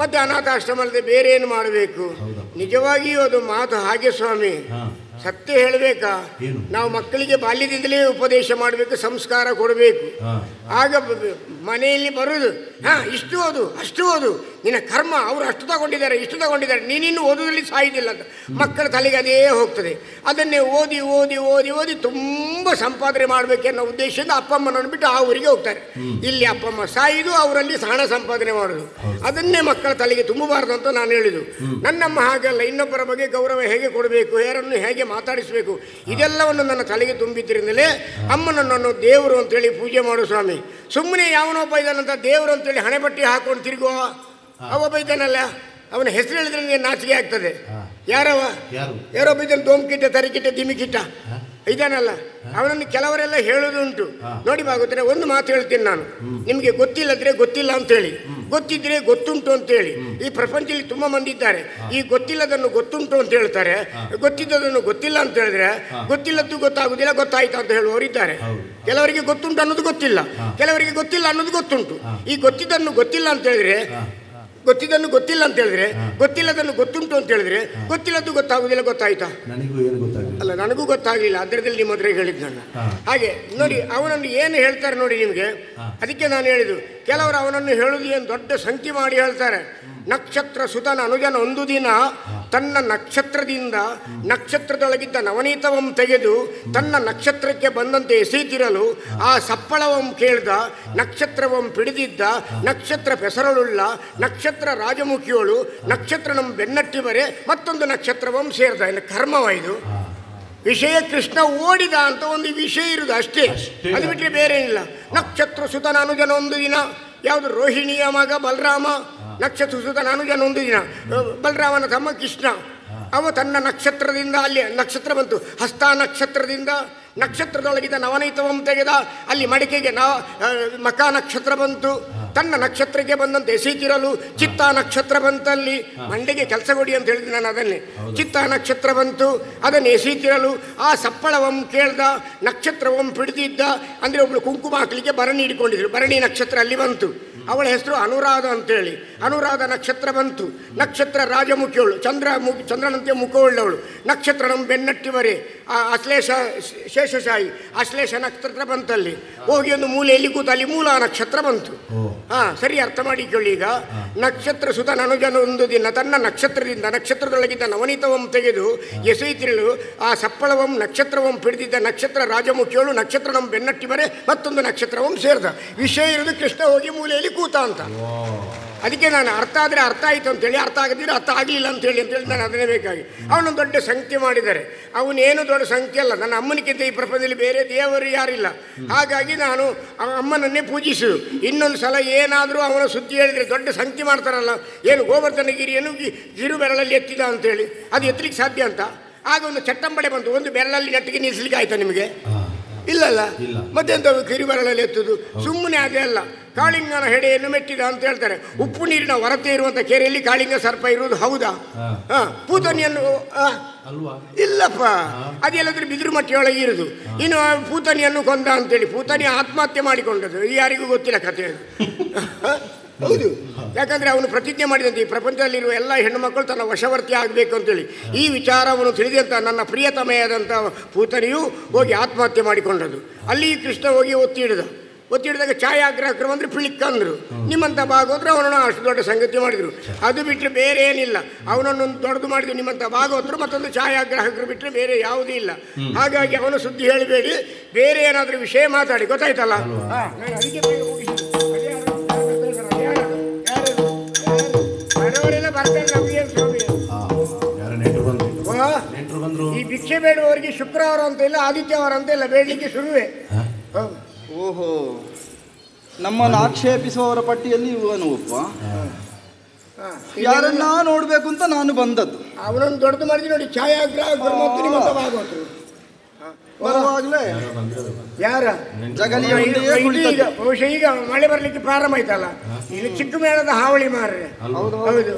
ಮತ್ತೆ ಅನಾಥಾಶ್ರಮ ಅಲ್ಲದೆ ಬೇರೆ ಏನು ಮಾಡಬೇಕು? ನಿಜವಾಗಿಯೂ ಅದು ಮಾತು ಹಾಗೆ ಸ್ವಾಮಿ. ಸತ್ಯ ಹೇಳಬೇಕಾ? ನಾವು ಮಕ್ಕಳಿಗೆ ಬಾಲ್ಯದಿಂದಲೇ ಉಪದೇಶ ಮಾಡಬೇಕು, ಸಂಸ್ಕಾರ ಕೊಡಬೇಕು. ಆಗ ಮನೆಯಲ್ಲಿ ಬರುವುದು, ಇಷ್ಟು ಓದು, ಅಷ್ಟು ಓದು, ನಿನ್ನ ಕರ್ಮ, ಅವರು ಅಷ್ಟು ತಗೊಂಡಿದ್ದಾರೆ ಇಷ್ಟು ತಗೊಂಡಿದ್ದಾರೆ, ನೀನಿನ್ನು ಓದೋದ್ರಲ್ಲಿ ಸಾಯುವುದಿಲ್ಲ ಅಂತ ಮಕ್ಕಳ ತಲೆಗೆ ಅದೇ ಹೋಗ್ತದೆ. ಅದನ್ನೇ ಓದಿ ಓದಿ ಓದಿ ಓದಿ ತುಂಬ ಸಂಪಾದನೆ ಮಾಡಬೇಕೆನ್ನೋ ಉದ್ದೇಶದಿಂದ ಅಪ್ಪಮ್ಮನನ್ನು ಬಿಟ್ಟು ಆ ಊರಿಗೆ ಹೋಗ್ತಾರೆ. ಇಲ್ಲಿ ಅಪ್ಪಮ್ಮ ಸಾಯುದು, ಅವರಲ್ಲಿ ಹಣ ಸಂಪಾದನೆ ಮಾಡೋದು, ಅದನ್ನೇ ಮಕ್ಕಳ ತಲೆಗೆ ತುಂಬಬಾರ್ದು ಅಂತ ನಾನು ಹೇಳಿದ್ದು. ನನ್ನಮ್ಮ ಹಾಗಲ್ಲ, ಇನ್ನೊಬ್ಬರ ಬಗ್ಗೆ ಗೌರವ ಹೇಗೆ ಕೊಡಬೇಕು, ಯಾರನ್ನು ಹೇಗೆ ಮಾತಾಡಿಸಬೇಕು, ಇದೆಲ್ಲವನ್ನು ನನ್ನ ತಲೆಗೆ ತುಂಬಿದ್ರಿಂದಲೇ ಅಮ್ಮನನ್ನು ದೇವರು ಅಂತೇಳಿ ಪೂಜೆ ಮಾಡು ಸ್ವಾಮಿ. ಸುಮ್ಮನೆ ಯಾವನೊಬ್ಬ ಇದ್ದಾನಂತ ದೇವರು ಅಂತೇಳಿ ಹಣೆ ಬಟ್ಟೆ ಹಾಕೊಂಡು ತಿರುಗುವ ಅವೊಬ್ಬ ಇದ್ದಾನಲ್ಲ, ಅವನ ಹೆಸರು ಹೇಳಿದ್ರೆ ನನಗೆ ನಾಚಿಕೆ ಆಗ್ತದೆ. ಯಾರೊಬ್ಬ ಇದ್ದಾನೆ, ದೋಮ್ಕಿಟ್ಟ, ತರಿಕಿಟ್ಟ, ದಿಮಿಕಿಟ್ಟ ಇದ್ದಾನಲ್ಲ, ಅವನನ್ನು ಕೆಲವರೆಲ್ಲ ಹೇಳೋದುಂಟು. ನೋಡಿ ಬಾಗುತ್ತಾರೆ, ಒಂದು ಮಾತು ಹೇಳ್ತೀನಿ ನಾನು, ನಿಮಗೆ ಗೊತ್ತಿಲ್ಲದ್ರೆ ಗೊತ್ತಿಲ್ಲ ಅಂತೇಳಿ, ಗೊತ್ತಿದ್ರೆ ಗೊತ್ತುಂಟು ಅಂತೇಳಿ. ಈ ಪ್ರಪಂಚದಲ್ಲಿ ತುಂಬ ಮಂದಿ ಇದ್ದಾರೆ, ಈ ಗೊತ್ತಿಲ್ಲದನ್ನು ಗೊತ್ತುಂಟು ಅಂತ ಹೇಳ್ತಾರೆ, ಗೊತ್ತಿದ್ದದನ್ನು ಗೊತ್ತಿಲ್ಲ ಅಂತ ಹೇಳಿದ್ರೆ ಗೊತ್ತಿಲ್ಲದ್ದು ಗೊತ್ತಾಗುದಿಲ್ಲ, ಗೊತ್ತಾಯ್ತು ಅಂತ ಹೇಳುವವರಿದ್ದಾರೆ. ಕೆಲವರಿಗೆ ಗೊತ್ತುಂಟು ಅನ್ನೋದು ಗೊತ್ತಿಲ್ಲ, ಕೆಲವರಿಗೆ ಗೊತ್ತಿಲ್ಲ ಅನ್ನೋದು ಗೊತ್ತುಂಟು. ಈ ಗೊತ್ತಿದ್ದನ್ನು ಗೊತ್ತಿಲ್ಲ ಅಂತ ಹೇಳಿದ್ರೆ, ಗೊತ್ತಿದ್ದನ್ನು ಗೊತ್ತಿಲ್ಲ ಅಂತ ಹೇಳಿದ್ರೆ, ಗೊತ್ತಿಲ್ಲದನ್ನು ಗೊತ್ತುಂಟು ಅಂತ ಹೇಳಿದ್ರೆ ಗೊತ್ತಿಲ್ಲದ್ದು ಗೊತ್ತಾಗುದಿಲ್ಲ, ಗೊತ್ತಾಯ್ತಾ? ಅಲ್ಲ, ನನಗೂ ಗೊತ್ತಾಗಲಿಲ್ಲ, ಅದರದಲ್ಲಿ ನಿಮ್ಮ ಹತ್ರ ಹೇಳಿದ್ದು ನಾನು. ಹಾಗೆ ನೋಡಿ, ಅವನನ್ನು ಏನು ಹೇಳ್ತಾರೆ ನೋಡಿ ನಿಮಗೆ. ಅದಕ್ಕೆ ನಾನು ಹೇಳಿದ್ದು, ಕೆಲವರು ಅವನನ್ನು ಹೇಳುವುದು ಏನು ದೊಡ್ಡ ಸಂಖ್ಯೆ ಮಾಡಿ ಹೇಳ್ತಾರೆ. ನಕ್ಷತ್ರ ಸುತನ ಅನುಜನ ಒಂದು ದಿನ ತನ್ನ ನಕ್ಷತ್ರದಿಂದ ನಕ್ಷತ್ರದೊಳಗಿದ್ದ ನವನೀತವಂ ತೆಗೆದು ತನ್ನ ನಕ್ಷತ್ರಕ್ಕೆ ಬಂದಂತೆ ಎಸೆಯುತ್ತಿರಲು ಆ ಸಪ್ಪಳವಂ ಕೇಳ್ದ, ನಕ್ಷತ್ರವಂ ಪಿಡಿದಿದ್ದ, ನಕ್ಷತ್ರ ಪೆಸರಳುಳ್ಳ, ನಕ್ಷತ್ರ ರಾಜಮುಖಿಯೋಳು, ನಕ್ಷತ್ರ ನಮ್ಮ ಬೆನ್ನಟ್ಟಿ ಬರೆ, ಮತ್ತೊಂದು ನಕ್ಷತ್ರವಂ ಸೇರ್ದ. ಇನ್ನು ಕರ್ಮವಾಯ್ದು ವಿಷಯ. ಕೃಷ್ಣ ಓಡಿದ ಅಂತ ಒಂದು ವಿಷಯ ಇರುವುದು ಅಷ್ಟೇ, ಅದು ಬಿಟ್ಟರೆ ಬೇರೆ ಇಲ್ಲ. ನಕ್ಷತ್ರ ಸುತನ ಅನುಜನ ಒಂದು ದಿನ, ಯಾವುದು ರೋಹಿಣಿಯ ಮಗ ಬಲರಾಮ, ನಕ್ಷತ್ರ ಸುತನ ಅನುಜನ ಒಂದು ದಿನ, ಬಲರಾಮನ ತಮ್ಮ ಕೃಷ್ಣ. ಅವ ತನ್ನ ನಕ್ಷತ್ರದಿಂದ, ಅಲ್ಲಿ ನಕ್ಷತ್ರ ಬಂತು, ಹಸ್ತ ನಕ್ಷತ್ರದಿಂದ ನಕ್ಷತ್ರದೊಳಗಿದ್ದ ನವನೀತವಂ ತೆಗೆದ, ಅಲ್ಲಿ ಮಡಿಕೆಗೆ ಮಕ ನಕ್ಷತ್ರ ಬಂತು, ತನ್ನ ನಕ್ಷತ್ರಕ್ಕೆ ಬಂದಂತೆ ಎಸೆಯುತ್ತಿರಲು ಚಿತ್ತ ನಕ್ಷತ್ರ ಬಂತಲ್ಲಿ, ಮಂಡೆಗೆ ಕೆಲಸ ಕೊಡಿ ಅಂತ ಹೇಳಿದೆ ನಾನು ಅದನ್ನೇ. ಚಿತ್ತ ನಕ್ಷತ್ರ ಬಂತು, ಅದನ್ನು ಎಸೆಯುತ್ತಿರಲು ಆ ಸಪ್ಪಳವಂ ಕೇಳ್ದ, ನಕ್ಷತ್ರವಂ ಪಿಡಿದಿದ್ದ. ಅಂದರೆ ಒಬ್ಬಳು ಕುಂಕುಮ ಹಾಕಲಿಕ್ಕೆ ಭರಣಿ ಹಿಡ್ಕೊಂಡಿದ್ರು, ಭರಣಿ ನಕ್ಷತ್ರ ಅಲ್ಲಿ ಬಂತು, ಅವಳ ಹೆಸರು ಅನುರಾಧ ಅಂತೇಳಿ. ಅನುರಾಧ ನಕ್ಷತ್ರ ಬಂತು, ನಕ್ಷತ್ರ ರಾಜಮುಖಿಯವಳು, ಚಂದ್ರನಂತೆ ಮುಖವುಳ್ಳವಳು, ನಕ್ಷತ್ರ ನಮ್ಮ ಬೆನ್ನಟ್ಟಿ ಬರೆ, ಅಶ್ಲೇಷ ಶೇಷಶಾಹಿ ಅಶ್ಲೇಷ ನಕ್ಷತ್ರ ಬಂತಲ್ಲಿ. ಹೋಗಿ ಒಂದು ಮೂಲೆಯಲ್ಲಿ ಕೂತು ಅಲ್ಲಿ ಮೂಲ ನಕ್ಷತ್ರ ಬಂತು. ಸರಿ ಅರ್ಥ ಮಾಡಿಕೊಳ್ಳಿ. ಈಗ ನಕ್ಷತ್ರ ಸುತನ ಅನುಜನ ಒಂದು ದಿನ ತನ್ನ ನಕ್ಷತ್ರದಿಂದ ನಕ್ಷತ್ರದೊಳಗಿದ್ದ ನವನೀತವಂ ತೆಗೆದು ಎಸೆಯುತ್ತಿರಲು ಆ ಸಪ್ಪಳವಂ ನಕ್ಷತ್ರವಂ ಪಿಡಿದಿದ್ದ, ನಕ್ಷತ್ರ ರಾಜಮುಖಿಯವಳು, ನಕ್ಷತ್ರ ನಮ್ಮ ಬೆನ್ನಟ್ಟಿ ಬರೆ, ಮತ್ತೊಂದು ನಕ್ಷತ್ರವಂ ಸೇರ್ದ. ವಿಷಯ ಇರೋದು ಕೃಷ್ಣ ಹೋಗಿ ಮೂಲೆಯಲ್ಲಿ ಕೂತ ಅಂತ. ಅದಕ್ಕೆ ನಾನು ಅರ್ಥ ಆದರೆ ಅರ್ಥ ಆಯಿತು ಅಂತೇಳಿ, ಅರ್ಥ ಆಗದಿದ್ರೆ ಅರ್ಥ ಆಗಲಿಲ್ಲ ಅಂತೇಳಿ ನಾನು ಅದನ್ನೇ ಬೇಕಾಗಿ. ಅವನೊಂದು ದೊಡ್ಡ ಸಂಖ್ಯೆ ಮಾಡಿದ್ದಾರೆ. ಅವನೇನು ದೊಡ್ಡ ಸಂಖ್ಯೆ ಅಲ್ಲ, ನನ್ನ ಅಮ್ಮನಿಗಿಂತ ಈ ಪ್ರಪಂಚದಲ್ಲಿ ಬೇರೆ ದೇವರು ಯಾರಿಲ್ಲ. ಹಾಗಾಗಿ ನಾನು ಅಮ್ಮನನ್ನೇ ಪೂಜಿಸುವುದು. ಇನ್ನೊಂದು ಸಲ ಏನಾದರೂ ಅವನ ಸುದ್ದಿ ಹೇಳಿದರೆ ದೊಡ್ಡ ಸಂಖ್ಯೆ ಮಾಡ್ತಾರಲ್ಲ, ಏನು ಗೋವರ್ಧನಗಿರಿಯನ್ನು ಗಿರು ಬೆರಳಲ್ಲಿ ಎತ್ತಿದ ಅಂತೇಳಿ, ಅದು ಎತ್ತಲಿಕ್ಕೆ ಸಾಧ್ಯ ಅಂತ. ಆಗ ಒಂದು ಚಟ್ಟಂಬಡೆ ಬಂತು, ಒಂದು ಬೆರಳಲ್ಲಿ ನೆಟ್ಟಿಗೆ ನಿಲ್ಲಿಸ್ಲಿಕ್ಕೆ ಆಯ್ತಾ ನಿಮಗೆ? ಇಲ್ಲಲ್ಲ, ಮತ್ತೆಂತ ಕಿರುಬೆರಳಲ್ಲಿ ಎತ್ತುದು? ಸುಮ್ಮನೆ ಅದೇ ಅಲ್ಲ. ಕಾಳಿಂಗನ ಹೆಡೆಯನ್ನು ಮೆಟ್ಟಿದ ಅಂತ ಹೇಳ್ತಾರೆ. ಉಪ್ಪು ನೀರಿನ ಹೊರತೆ ಇರುವಂಥ ಕೆರೆಯಲ್ಲಿ ಕಾಳಿಂಗ ಸರ್ಪ ಇರುವುದು ಹೌದಾ? ಪೂತನಿಯನ್ನು ಇಲ್ಲಪ್ಪ, ಅದೆಲ್ಲದ್ರೆ ಬಿದಿರು ಮಟ್ಟಿಯೊಳಗೆ ಇರುದು. ಇನ್ನು ಪೂತನಿಯನ್ನು ಕೊಂದ ಅಂತೇಳಿ, ಪೂತನಿ ಆತ್ಮಹತ್ಯೆ ಮಾಡಿಕೊಂಡದ್ದು ಯಾರಿಗೂ ಗೊತ್ತಿಲ್ಲ ಕಥೆ. ಹೌದು, ಯಾಕಂದರೆ ಅವನು ಪ್ರತಿಜ್ಞೆ ಮಾಡಿದಂತೆ ಈ ಪ್ರಪಂಚದಲ್ಲಿರುವ ಎಲ್ಲ ಹೆಣ್ಣು ಮಕ್ಕಳು ತನ್ನ ವಶವರ್ತಿ ಆಗಬೇಕು ಅಂತೇಳಿ. ಈ ವಿಚಾರವನ್ನು ತಿಳಿದಂಥ ನನ್ನ ಪ್ರಿಯತಮೆಯಾದಂಥ ಪೂತನಿಯು ಹೋಗಿ ಆತ್ಮಹತ್ಯೆ ಮಾಡಿಕೊಂಡದ್ದು. ಅಲ್ಲಿ ಕೃಷ್ಣ ಹೋಗಿ ಒತ್ತಿಡಿದಾಗ ಛಾಯಾಗ್ರಾಹಕರು ಅಂದರೆ ಪಿಳಿಕ್ಕಂದರು. ನಿಮ್ಮಂಥ ಭಾಗವತರು ಅವನನ್ನು ಅಷ್ಟು ದೊಡ್ಡ ಸಂಗತಿ ಮಾಡಿದರು. ಅದು ಬಿಟ್ಟರೆ ಬೇರೆ ಏನಿಲ್ಲ. ಅವನನ್ನು ದೊಡ್ಡದು ಮಾಡಿದ್ರು ನಿಮ್ಮಂಥ ಭಾಗವತರು, ಮತ್ತೊಂದು ಛಾಯಾಗ್ರಾಹಕರು ಬಿಟ್ಟರೆ ಬೇರೆ ಯಾವುದೂ ಇಲ್ಲ. ಹಾಗಾಗಿ ಅವನ ಸುದ್ದಿ ಹೇಳಬೇಡಿ, ಬೇರೆ ಏನಾದರೂ ವಿಷಯ ಮಾತಾಡಿ, ಗೊತ್ತಾಯ್ತಲ್ಲ? ಈ ಭಿಕ್ಷೆ ಬೇಡುವವರಿಗೆ ಶುಕ್ರವಾರ ಅಂತ ಇಲ್ಲ, ಆದಿತ್ಯವಾರ ಅಂತ ಇಲ್ಲ, ಬೇಡಲಿಕ್ಕೆ ಶುರುವೇ. ಓಹೋ, ನಮ್ಮನ್ನು ಆಕ್ಷೇಪಿಸುವವರ ಪಟ್ಟಿಯಲ್ಲಿ ಇವನು ಒಬ್ಬ. ಯಾರನ್ನ ನೋಡ್ಬೇಕು ಅಂತ ನಾನು ಬಂದದ್ದು. ಅವನನ್ನು ದೊಡ್ಡದು ಮಾಡಿದ್ವಿ ನೋಡಿ, ಛಾಯಾಗ್ರಾಹಕರು ಮತ್ತು ನಿಮ್ಮಂತ ಭಾಗವತರು ಬರುವಾಗಲೇ ಯಾರ ಜಗಲಿಯ ಬಹುಶಃ ಈಗ ಮಳೆ ಬರ್ಲಿಕ್ಕೆ ಪ್ರಾರಂಭ ಆಯ್ತಲ್ಲ, ಇದು ಚಿಕ್ಕ ಮೇಳದ ಹಾವಳಿ ಮಾರ್ರೆ. ಹೌದು,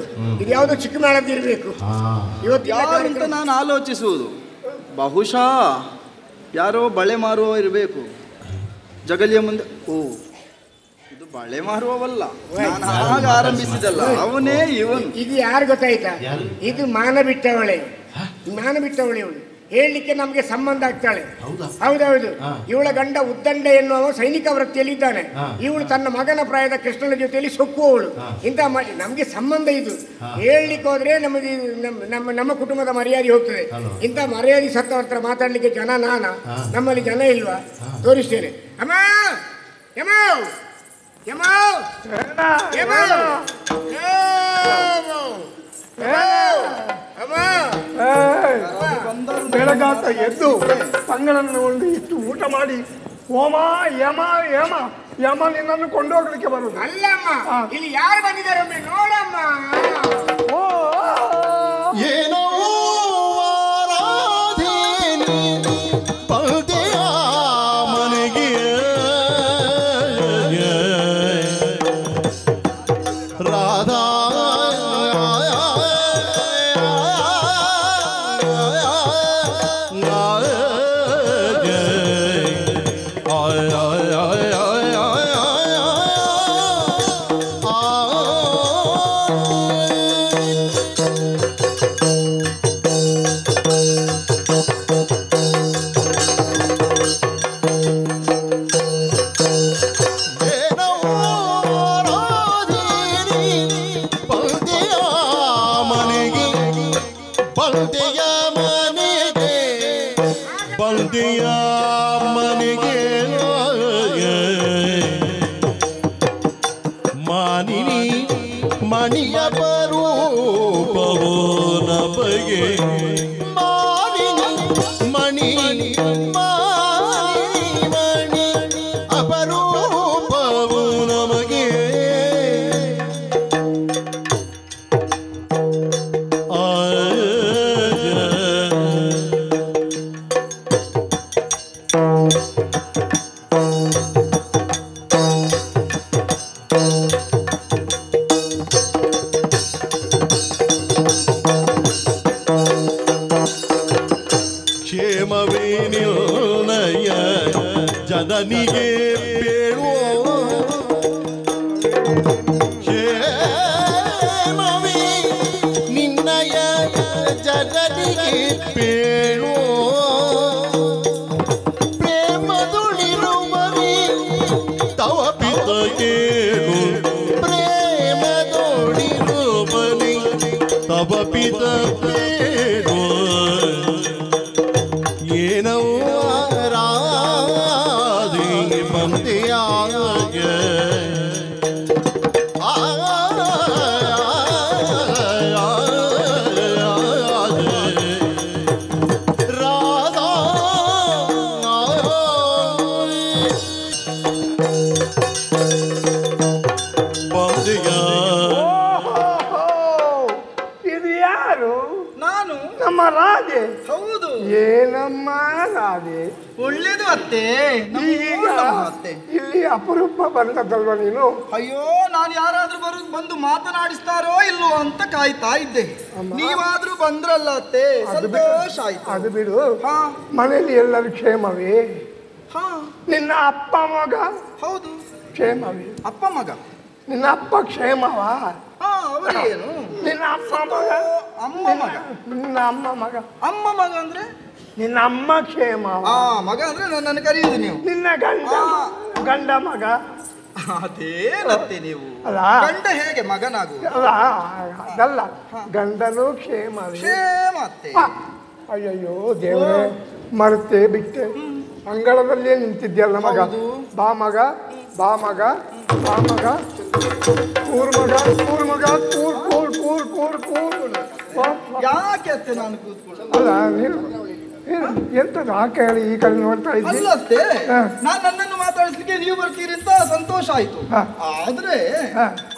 ಇದು ಯಾವುದೋ ಚಿಕ್ಕ ಮೇಳದ ಇರಬೇಕು ಇವತ್ತು. ಯಾರಂತ ನಾನು ಆಲೋಚಿಸುವುದು, ಬಹುಶಃ ಯಾರೋ ಬಳೆ ಮಾರುವ ಇರಬೇಕು ಜಗಲಿಯ ಮುಂದೆ. ಓ, ಇದು ಬಳೆ ಮಾರುವವಲ್ಲ, ನಾನು ಆಗ ಆರಂಭಿಸಿದಲ್ಲ, ಅವನೇ ಇವನು. ಇದು ಯಾರು ಗೊತ್ತಾಯ್ತಾ? ಇದು ಮಾನ ಬಿಟ್ಟವಳೆ ಇವಳು. ಹೇಳಲಿಕ್ಕೆ ನಮಗೆ ಸಂಬಂಧ ಆಗ್ತಾಳೆ. ಹೌದಾ? ಹೌದೌದು. ಇವಳ ಗಂಡ ಉದ್ದಂಡ ಎನ್ನುವ ಸೈನಿಕ ವೃತ್ತಿಯಲ್ಲಿದ್ದಾನೆ. ಇವಳು ತನ್ನ ಮಗನ ಪ್ರಾಯದ ಕೃಷ್ಣನ ಜೊತೆಯಲ್ಲಿ ಸೊಕ್ಕುವವಳು. ಇಂಥ ನಮಗೆ ಸಂಬಂಧ ಇದು ಹೇಳಲಿಕ್ಕೆ ಹೋದ್ರೆ ನಮಗೆ ನಮ್ಮ ಕುಟುಂಬದ ಮರ್ಯಾದೆ ಹೋಗ್ತದೆ. ಇಂಥ ಮರ್ಯಾದೆ ಸತ್ತವ್ರ ಹತ್ರ ಮಾತಾಡ್ಲಿಕ್ಕೆ ಜನ ನಮ್ಮಲ್ಲಿ ಜನ ಇಲ್ವಾ? ತೋರಿಸ್ತೇನೆ. ಅಮ್ಮ ಯಮ ಯಮ ಯಮ ಬೆಳಗಾತ ಎದ್ದು ತಂಗಳನ್ನು ಒಂದು ಇಟ್ಟು ಊಟ ಮಾಡಿ ಹೋಮ ಯಮ ಯಮ ಯಮ ನಿನ್ನನ್ನು ಕೊಂಡೋಗ್ಲಿಕ್ಕೆ ಬರುದು. ಅಲ್ಲಮ್ಮ, ಇಲ್ಲಿ ಯಾರು ಬಂದಿದ್ದಾರೆ ಒಮ್ಮೆ ನೋಡಮ್ಮ. ಏನೋ ಪಲ್ದೆಯ ಮನೆಗೆ ರಾಧಾ ಮಣಿಯ ಬರೂಪವೋ ನಮಗೆ ಮಾಲಿನಿ ಮಣಿ ಮಣಿ ಅಪರೂಪವೋ ನಮಗೆ ಜನನಿಗೆ ಬೇಳುವ ಕ್ಷೇಮವೇ ನಿನ್ನಯ ಜನನಿಗೆ ಬೇಳುವ ಪ್ರೇಮದುಳಿರುವರಿ ತವ ಪಿತ ಕೇಳು ಪ್ರೇಮದೊಳಿರುವರಿ ತವ ಪಿತ ಕೇಳು ಏನೋ ರಾಧೆ. ಹೌದು. ಏನಮ್ಮ ರಾಧೆ? ಒಳ್ಳೇದು ಅತ್ತೆ. ಇಲ್ಲಿ ಅಪರೂಪ ಬಂದದಲ್ವ ನೀನು? ಅಯ್ಯೋ, ನಾನು ಯಾರಾದ್ರೂ ಬಂದು ಮಾತನಾಡಿಸ್ತಾರೋ ಇಲ್ಲೋ ಅಂತ ಕಾಯ್ತಾ ಇದ್ದೆ. ನೀವಾದ್ರೂ ಬಂದ್ರಲ್ಲ ಅತ್ತೆ, ಸಂತೋಷ ಆಯ್ತು. ಅದು ಬಿಡು, ಮನೆಯಲ್ಲಿ ಎಲ್ಲರೂ ಕ್ಷೇಮವೇ? ನಿನ್ನ ಅಪ್ಪ ಮಗ? ಹೌದು, ಕ್ಷೇಮವೇ. ಅಪ್ಪ ಮಗ? ನಿನ್ನ ಅಪ್ಪ ಕ್ಷೇಮವಾ? ಅವರೇನು? ನಿನ್ನ ಅಪ್ಪ ಮಗ? ಅಮ್ಮ ಮಗ. ನಿನ್ನ ಅಮ್ಮ ಮಗ? ಅಮ್ಮ ಮಗ ಅಂದ್ರೆ ನಿನ್ನ ಅಮ್ಮ ಕ್ಷೇಮ? ಮಗ ಅಂದ್ರೆ ನನ್ನ ಕರೆಯುದು ನೀವು. ನಿನ್ನ ಗಂಡ ಮಗ? ಅದೇನತ್ತೆ ನೀವು? ಅಲ್ಲ, ಗಂಡ ಹೇಗೆ ಮಗನಾಗುವ? ಅಲ್ಲ ಅದಲ್ಲ, ಗಂಡನು ಕ್ಷೇಮ. ಕ್ಷೇಮ ಅತ್ತೆ. ಅಯ್ಯಯ್ಯೋ ದೇವರೇ, ಮರುತ್ತೆ ಬಿಟ್ಟೆ. ಅಂಗಳದಲ್ಲೇ ನಿಂತಿದ್ಯಲ್ಲ ಮಗ. ಬಾ ಮಗ, ಬಾ ಮಗ, ಬಾ ಮಗ. ಕೂರ್ ಮಗ, ಕೂರ್ ಮಗ, ಕೂರ್ ಕೂರ್ ಕೂರ್ ಕೂರ್ ಕೂರ್. ಯಾಕೆ ಅತ್ತೆ ನಾನು ಕೂತ್ಕೊಳ್ಳ? ಅಲ್ಲ, ನೀನು ಎಂತದ್ದು ಆಕೆ ಹೇಳಿ ಈ ಕಡೆ ನೋಡ್ತಾ ಇದ್ದೆ? ಅಲ್ಲತ್ತೆ, ನಾನು ನನ್ನನ್ನು ಮಾತಾಡಿಸ್ಲಿಕ್ಕೆ ನೀವು ಬರ್ತೀರಿ ಅಂತ ಸಂತೋಷ ಆಯ್ತು. ಆದ್ರೆ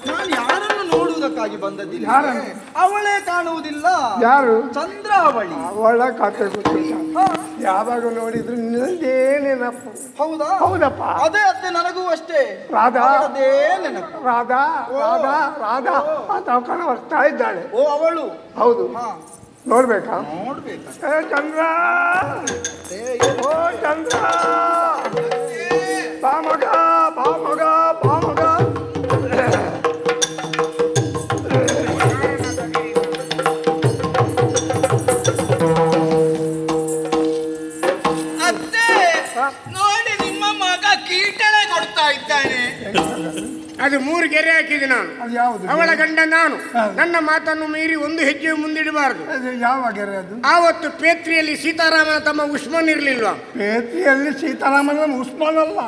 ನಾನು ಯಾರನ್ನು ನೋಡುವುದಕ್ಕಾಗಿ ಬಂದದ್ದಿಲ್ಲ. ಅವಳೇ ಕಾಣುವುದಿಲ್ಲ. ಯಾರು? ಚಂದ್ರಾವಳಿ. ಅವಳ ಕತೆ ಗೊತ್ತಿಲ್ಲ. ಯಾವಾಗ ನೋಡಿದ್ರು ನಿನ್ನದೇ ನೆನಪು. ಹೌದಾ? ಹೌದಪ್ಪ. ಅದೇ ಅತ್ತೆ, ನನಗೂ ಅಷ್ಟೇ. ರಾಧಾ, ಅದೇ ನೆನಪು. ರಾಧಾ ರಾಧಾ ರಾಧಾ ಅಂತ ಬರ್ತಾ ಇದ್ದಾಳೆ. ಓ, ಅವಳು? ಹೌದು. ನೋಡ್ಬೇಕಾ? ನೋಡ್ಬೇಕಾ? ಚಂದ್ರ, ಓ ಚಂದ್ರ, ಬಾ ಮಗ, ಬಾ ಮಗ, ಬಾ ಮಗ. ಮಗ ಕೀಟನೆ ಕೊಡ್ತಾ ಇದ್ದಾನೆ. ಅದು 3 ಗೆರೆ ಹಾಕಿದೆ ನಾನು. ಅದು ಯಾವುದು? ಅವಳ ಗಂಡ ನಾನು. ನನ್ನ ಮಾತನ್ನು ಮೀರಿ ಒಂದು ಹೆಜ್ಜೆ ಮುಂದಿಡಬಾರದು. ಅದು ಯಾವ ಗೆರೆ ಅದು? ಆವತ್ತು ಪೇತ್ರಿಯಲ್ಲಿ ಸೀತಾರಾಮನ ತಮ್ಮ ಉಸ್ಮಾನ್ ಇರ್ಲಿಲ್ವಾ? ಪೇತ್ರಿಯಲ್ಲಿ ಸೀತಾರಾಮನ ಉಸ್ಮಾನ್ ಅಲ್ಲ,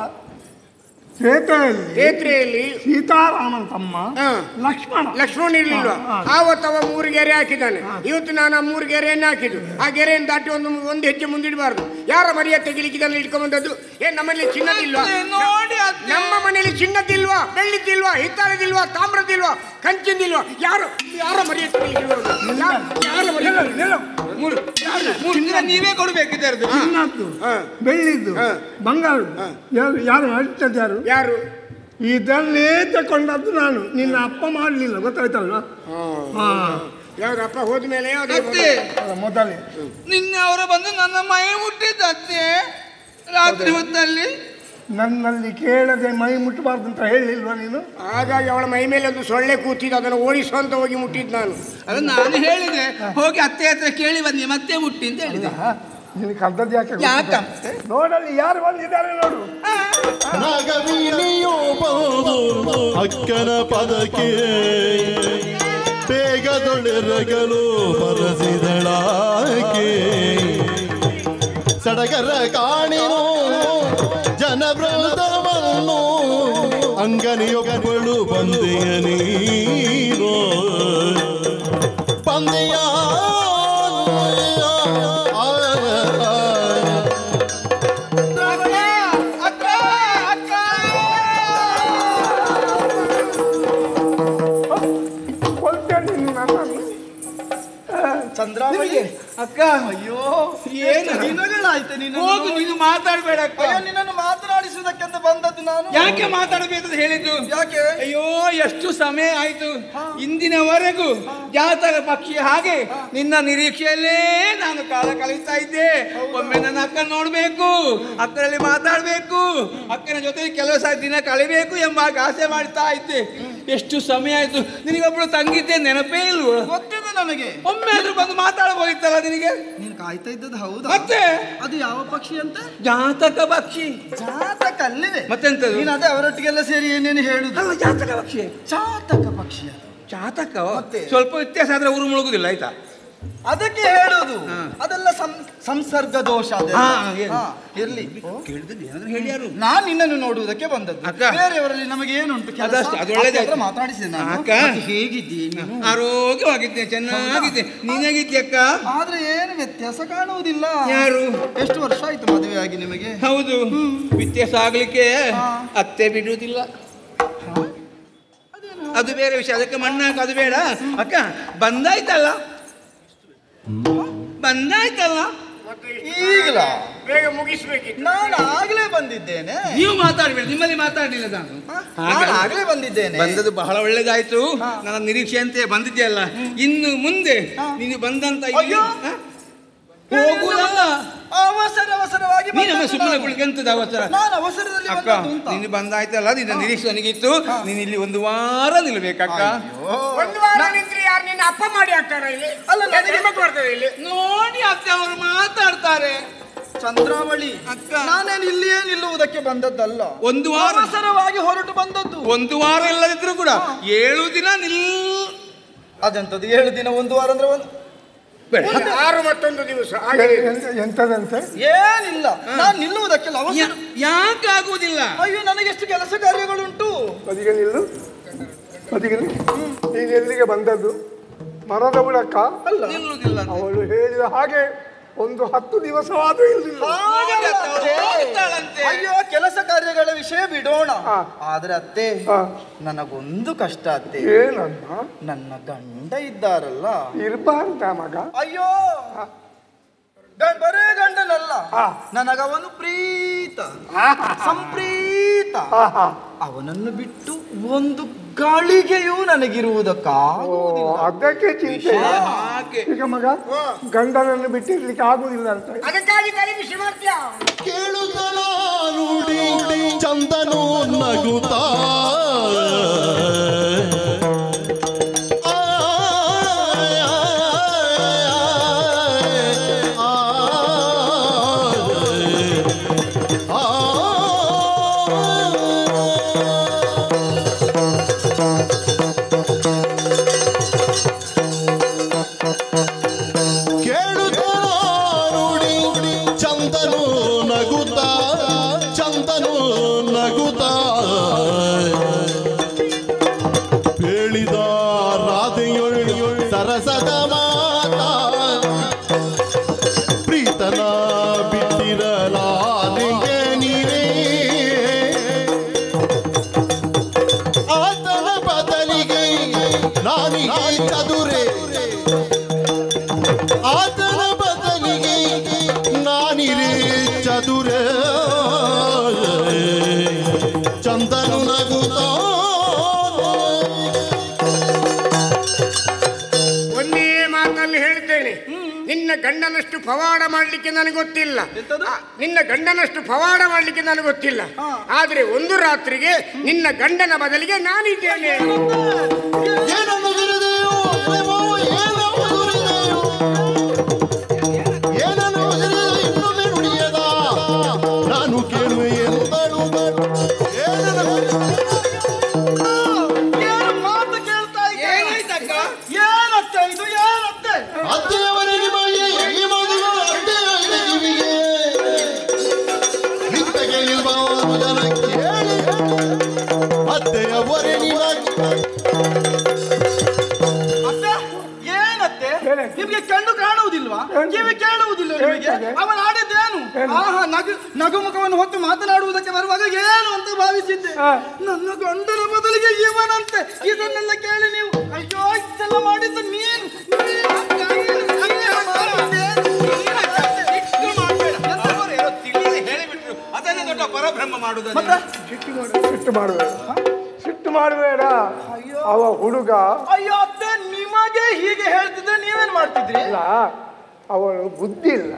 ಪೇತ್ರಿಯಲ್ಲಿ ಸೀತಾರಾಮನ ತಮ್ಮ ಲಕ್ಷ್ಮಣ ಇರ್ಲಿಲ್ವಾ? ಆವತ್ತು ಅವ 3 ಗೆರೆ ಹಾಕಿದ್ದಾನೆ. ಇವತ್ತು ನಾನು ಆ 3 ಗೆರೆಯನ್ನು ಹಾಕಿದ್ದು. ಆ ಗೆರೆಯನ್ನು ದಾಟಿ ಒಂದು ಹೆಜ್ಜೆ ಮುಂದಿಡಬಾರ್ದು. ಯಾರ ಮರಿಯ ತೆಗಿಲಿಕ್ಕೆ ಇದನ್ನು ಇಟ್ಕೊಂಡ್ಬಂದದ್ದು? ನಮ್ಮಲ್ಲಿ ಚಿನ್ನದಿಲ್ವಾ? ನಮ್ಮ ಮನೆಯಲ್ಲಿ ಚಿನ್ನದಿಲ್ವಾ, ಬೆಳ್ಳಿದ್ದಿಲ್ವಾ, ಹಿತ್ತಾಳದಿಲ್ವಾ, ತಾಮ್ರದಿಲ್ವಾ, ಕಂಚಿಂದಿಲ್ವಾ? ಯಾರ ಮರಿಯ ತೆಗಿಲಿಕ್ಕೆ ನೀವೇ ಕೊಡ್ಬೇಕಿದ್ದು. ಬೆಳ್ಳಿದ್ದು ಬಂಗಾರದ್ದು ಯಾರು ಅಳಿತದ್ದು? ಯಾರು? ಇದನ್ನೇ ತಕೊಂಡದ್ದು ನಾನು. ನಿನ್ನ ಅಪ್ಪ ಮಾಡಲಿಲ್ಲ, ಗೊತ್ತಾಯ್ತಲ್ವಾ? ಯಾವ್ದಪ್ಪ ಹೋದ್ಮೇಲೆ ಮೊದಲೇ ನಿನ್ನೆ ಅವರು ಬಂದು ನನ್ನ ಮೈ ಮುಟ್ಟಿದ್ದತ್ತೆ ರಾತ್ರಿ ಹೊತ್ತಲ್ಲಿ. ನನ್ನಲ್ಲಿ ಕೇಳದೆ ಮೈ ಮುಟ್ಟಬಾರ್ದು ಅಂತ ಹೇಳಿಲ್ವಾ ನೀನು? ಹಾಗಾಗಿ ಅವಳ ಮೈ ಮೇಲೆ ಒಂದು ಸೊಳ್ಳೆ ಕೂತಿದ್ದು, ಅದನ್ನು ಓಡಿಸುವಂತ ಹೋಗಿ ಮುಟ್ಟಿದ್ದು ನಾನು. ಅದು ನಾನು ಹೇಳಿದೆ, ಹೋಗಿ ಅತ್ತೆ ಹತ್ರ ಕೇಳಿ ಬನ್ನಿ ಮತ್ತೆ ಮುಟ್ಟಿ ಅಂತ ಹೇಳಿದೆ. ನಿನಗೆ ಕದ್ದದ್ದು ಯಾಕೆ? ಯಾಕಂತೆ ನೋಡಲ್ಲಿ ಯಾರು ಬಂದಿದ್ದಾರೆ ನೋಡು. ನಾಗವೀಣಿಯೋ ಬಂದು ಅಕ್ಕನ ಪದಕ್ಕೆ ಬೇಗದೊಳೆರಗಲು ಬರಸಿದಳಾಕೆ. ಸಡಗರ ಕಾಣಿನೋ ಜನವೃಂದವನ್ನು ಅಂಗನಿಯೊಬ್ಬಳು ಬಂದೆಯ ನೀನು ಬಂದೆಯ ಚಂದ್ರಾವಳಿ ಅಕ್ಕ. ಅಯ್ಯೋ ಏನು ದಿನಗಳಾಯ್ತು ನೀನು ಮಾತಾಡ್ಬೇಡ ಅಕ್ಕ. ನಿನ್ನನ್ನು ಮಾತನಾಡಿಸುವುದಕ್ಕೆಂತ ಬಂದದ್ದು ನಾನು. ಯಾಕೆ ಮಾತಾಡಬೇಕು ಅಂತ ಹೇಳಿದ್ದು? ಯಾಕೆ? ಅಯ್ಯೋ ಎಷ್ಟು ಸಮಯ ಆಯ್ತು, ಇಂದಿನವರೆಗೂ ಜಾತಕ ಪಕ್ಷಿ ಹಾಗೆ ನಿನ್ನ ನಿರೀಕ್ಷೆಯಲ್ಲೇ ನಾನು ಕಾಲ ಕಳೀತಾ ಇದ್ದೆ. ಒಮ್ಮೆ ನನ್ನ ಅಕ್ಕ ನೋಡ್ಬೇಕು, ಅಕ್ಕನಲ್ಲಿ ಮಾತಾಡ್ಬೇಕು, ಅಕ್ಕನ ಜೊತೆ ಕೆಲಸ ದಿನ ಕಳಿಬೇಕು ಎಂಬ ಆಸೆ ಮಾಡ್ತಾ ಇದ್ದೆ. ಎಷ್ಟು ಸಮಯ ಆಯ್ತು. ನಿನಗೊಬ್ಳು ತಂಗಿದ್ದೆ ನೆನಪೇ ಇಲ್ವ? ಗೊತ್ತಿದೆ ನನಗೆ. ಒಮ್ಮೆ ಆದ್ರೂ ಬಂದು ಮಾತಾಡಬಹುದಿತ್ತಲ್ಲ ನಿನಗೆ. ನೀನು ಕಾಯ್ತಾ ಇದ್ದದ್ದು ಹೌದಾ? ಮತ್ತೆ ಅದು ಯಾವ ಪಕ್ಷಿ ಅಂತ? ಜಾತಕ ಪಕ್ಷಿ. ಜಾತಕ ಅಲ್ಲಿದೆ ಮತ್ತೆಂತದ್ದು? ನೀನು ಅದೇ ಅವರೊಟ್ಟಿಗೆಲ್ಲ ಸೇರಿ ಏನೇನು ಹೇಳುದು? ಅಲ್ಲ, ಜಾತಕ ಪಕ್ಷಿ. ಜಾತಕ ಪಕ್ಷಿ ಅದು. ಜಾತಕ ಸ್ವಲ್ಪ ವ್ಯತ್ಯಾಸ ಆದ್ರೆ ಊರು ಮುಳುಗುದಿಲ್ಲ, ಆಯ್ತಾ? ಅದಕ್ಕೆ ಹೇಳುದು. ಅದೆಲ್ಲ ಸಂಸರ್ಗ ದೋಷ. ಇರ್ಲಿ, ಹೇಳಿಯಾರು. ನಾನು ನಿನ್ನನ್ನು ನೋಡುವುದಕ್ಕೆ ಬಂದದ್ದು. ಬೇರೆಯವರಲ್ಲಿ ನಮಗೆ ಏನುಂಟು ಕೆಲಸ, ಮಾತಾಡಿಸಿದೆ. ಹೇಗಿದ್ದೀನಿ? ಆರೋಗ್ಯವಾಗಿದ್ದೆ, ಚೆನ್ನಾಗಿದ್ದೆ. ನೀನಾಗಿದ್ದೆ ಅಕ್ಕ. ಆದ್ರೆ ಏನು ವ್ಯತ್ಯಾಸ ಕಾಣುವುದಿಲ್ಲ. ಯಾರು? ಎಷ್ಟು ವರ್ಷ ಆಯ್ತು ಮದುವೆ ಆಗಿ ನಿಮಗೆ? ಹೌದು, ವ್ಯತ್ಯಾಸ ಆಗ್ಲಿಕ್ಕೆ ಅತ್ತೆ ಬಿಡುವುದಿಲ್ಲ. ಅದು ಬೇರೆ ವಿಷಯ, ಅದಕ್ಕೆ ಮಣ್ಣಾಕ, ಅದು ಬೇಡ ಅಕ್ಕ. ಬಂದಾಯ್ತಲ್ಲ ಈಗಲ ಬೇಗ ಮುಗಿಸ್ಬೇಕಿತ್ತು. ನಾನು ಆಗ್ಲೇ ಬಂದಿದ್ದೇನೆ. ನೀವು ಮಾತಾಡ್ಬೇಡಿ, ನಿಮ್ಮಲ್ಲಿ ಮಾತಾಡಲಿಲ್ಲ. ನಾನು ಆಗ್ಲೇ ಬಂದಿದ್ದೇನೆ. ಬಂದದ್ದು ಬಹಳ ಒಳ್ಳೇದಾಯ್ತು. ನನ್ನ ನಿರೀಕ್ಷೆ ಅಂತೆ ಬಂದಿದ್ದೆಯಲ್ಲ. ಇನ್ನು ಮುಂದೆ ನೀನು ಬಂದಂತ ಹೋಗುವುದಲ್ಲ, ಅವಸರವಾಗಿ ಸುಮ್ಮನೆ ಕುಳಿಕೆಂತದ ಅವಸರ. ನಾನು ಅವಸರದಲ್ಲಿ ಅಕ್ಕ, ನೀನು ಬಂದಾಯ್ತಲ್ಲ, ನಿನ್ನ ನಿರೀಕ್ಷೆ ನನಗಿತ್ತು. ನೀನು ಇಲ್ಲಿ 1 ವಾರ ನಿಲ್ಬೇಕಕ್ಕ. 1 ವಾರ ನಿಂತ್ರೆ ಯಾರು ನಿನ್ನ ಅಪ್ಪ ಮಾಡಿ ಹಾಕ್ತಾರ ಇಲ್ಲಿ? ಅಲ್ಲ, ಬರ್ತದೆ ಇಲ್ಲಿ ನೋಡಿ ಅತ್ತೆ ಅವರು ಮಾತಾಡ್ತಾರೆ. ಚಂದ್ರಾವಳಿ ಅಕ್ಕ, ನಾನೇನು ಇಲ್ಲಿಯೇ ನಿಲ್ಲುವುದಕ್ಕೆ ಬಂದದ್ದಲ್ಲ. 1 ವಾರ ಅವಸರವಾಗಿ ಹೊರಟು ಬಂದದ್ದು. 1 ವಾರ ಇಲ್ಲದಿದ್ರು ಕೂಡ 7 ದಿನ ಅದೆಂತದ್ದು 7 ದಿನ 1 ವಾರ ಅಂದ್ರೆ 6 ಮತ್ತೊಂದು ದಿವಸ. ಎಂತದಂತೆ? ಏನಿಲ್ಲ, ನಾನು ನಿಲ್ಲುವುದಕ್ಕೆಲ್ಲ ಅವಸರ ಯಾಕೆ ಆಗುವುದಿಲ್ಲ? ಅಯ್ಯೋ, ನನಗೆಷ್ಟು ಕೆಲಸ ಕಾರ್ಯಗಳುಂಟು. ಬದಿಗೆ ನಿಲ್ಲು, ಬದಿಗೆ. ನೀನು ಎಲ್ಲಿಗೆ ಬಂದದ್ದು? ಮರದ ಬುಡಕ್ಕ ಅಲ್ಲ, ನಿಲ್ಲುವುದಿಲ್ಲ. ಅವಳು ಹೇಳಿದ ಹಾಗೆ ಒಂದು 10 ದಿವಸವಾದರೂ ಇರಲಿಲ್ಲ. ಅಯ್ಯೋ, ಕೆಲಸ ಕಾರ್ಯಗಳ ವಿಷಯ ಬಿಡೋಣ. ಆದ್ರೆ ಅತ್ತೆ, ನನಗೊಂದು ಕಷ್ಟ ಅತ್ತೆ. ಏನಮ್ಮ? ನನ್ನ ಗಂಡ ಇದ್ದಾರಲ್ಲ. ಇರಬಾರ್ದ ಮಗ? ಅಯ್ಯೋ, ಬರೇ ಗಂಡನಲ್ಲ, ನನಗವನು ಪ್ರೀತ, ಸಂಪ್ರೀತ. ಅವನನ್ನು ಬಿಟ್ಟು ಒಂದು ಗಳಿಗೆಯೂ ನನಗಿರುವುದಕ್ಕಾಗುವುದಿಲ್ಲ. ಅದಕ್ಕೆ ಚಿಂತೆ. ಈಗ ಮಗ ಗಂಡನನ್ನು ಬಿಟ್ಟಿರ್ಲಿಕ್ಕೆ ಆಗುವುದಿಲ್ಲ ಅಂತ ಅದಕ್ಕಾಗಿ ತಲೆಬಿಸಿ ಮಾಡ್ತೀಯ. ಕೇಳುತ್ತಲ ನುಡಿ ಚಂದನು ನಗುತ್ತಾ ಚದುರೆ ಆತನ ಬದಲಿಗೆ ನಾನಿರೇ ಚದುರೆ ಚಂದನು ನಗುತ್ತಾ ಒಂದೇ ಮಾತಲ್ಲಿ ಹೇಳ್ತೇನೆ, ನಿನ್ನ ಗಂಡನಷ್ಟು ಪವಾಡ ಮಾಡ್ಲಿಕ್ಕೆ ನನಗೆ ಗೊತ್ತಿಲ್ಲ. ನಿನ್ನ ಗಂಡನಷ್ಟು ಪವಾಡ ಮಾಡ್ಲಿಕ್ಕೆ ನನಗೆ ಗೊತ್ತಿಲ್ಲ. ಆದ್ರೆ ಒಂದು ರಾತ್ರಿಗೆ ನಿನ್ನ ಗಂಡನ ಬದಲಿಗೆ ನಾನಿದ್ದೇನೆ. ಏನನ್ನು ದುರಿದೆಯೋ ಏನನ್ನು ದುರಿದೆ ಇನ್ನೊಮ್ಮೆ ನುಡಿಯದ ನಾನು ಕೇಳುವೆ ಎಂದಳು. ಮಾತು ಕೇಳ್ತಾ ಏನತ್ತೆ ಇದು ಏನತ್ತೆ? ಅತ್ತೆಯವರ ನಿಮಗೆ ಈ ಮದುವೆ ಅತ್ತೆಯ ಕಿವಿಗೆ ನಿತ್ಯಗೆ ನಿಲ್ಬಾರು ಜನ ಕೇಳಿ ಅತ್ತೆಯವರೇ ನಿಮಗೆ ಏನತ್ತೆ ನಿಮ್ಗೆ ಕಣ್ಣು ಕಾಣುವುದಿಲ್ವಾ? ಕಿವಿ ಕೇಳುವುದಿಲ್ಲ ನಿಮಗೆ? ಅವನು ಆಡಿದ್ದೇನು? ಆಹಾ ನಗುಮುಖವನ್ನು ಹೊತ್ತು ಮಾತನಾಡುವುದಕ್ಕೆ ಬರುವಾಗ ಏನು ಅಂತ ಭಾವಿಸಿದ್ದೆ. ನನ್ನ ಗಂಡನ ಬದಲಿಗೆ ಇವನಂತೆ. ಇದನ್ನೆಲ್ಲ ಕೇಳಿ ನೀವು ಅಯ್ಯೋ ಇಷ್ಟೆಲ್ಲ ಮಾಡಿದ್ದು ನೀನು ಅದನ್ನೇ ದೊಡ್ಡ ಪರಬ್ರಹ್ಮ ಮಾಡುದು. ಸಿಟ್ಟು ಮಾಡಬೇಡ. ಅವ ಹುಡುಗ ಅಯ್ಯೋ ಅತ್ತೆ ನಿಮಗೆ ಹೀಗೆ ಹೇಳ್ತಿದ್ರೆ ನೀವೇನ್ ಮಾಡ್ತಿದ್ರಿ? ಇಲ್ಲ, ಅವನು ಬುದ್ಧಿ ಇಲ್ಲ.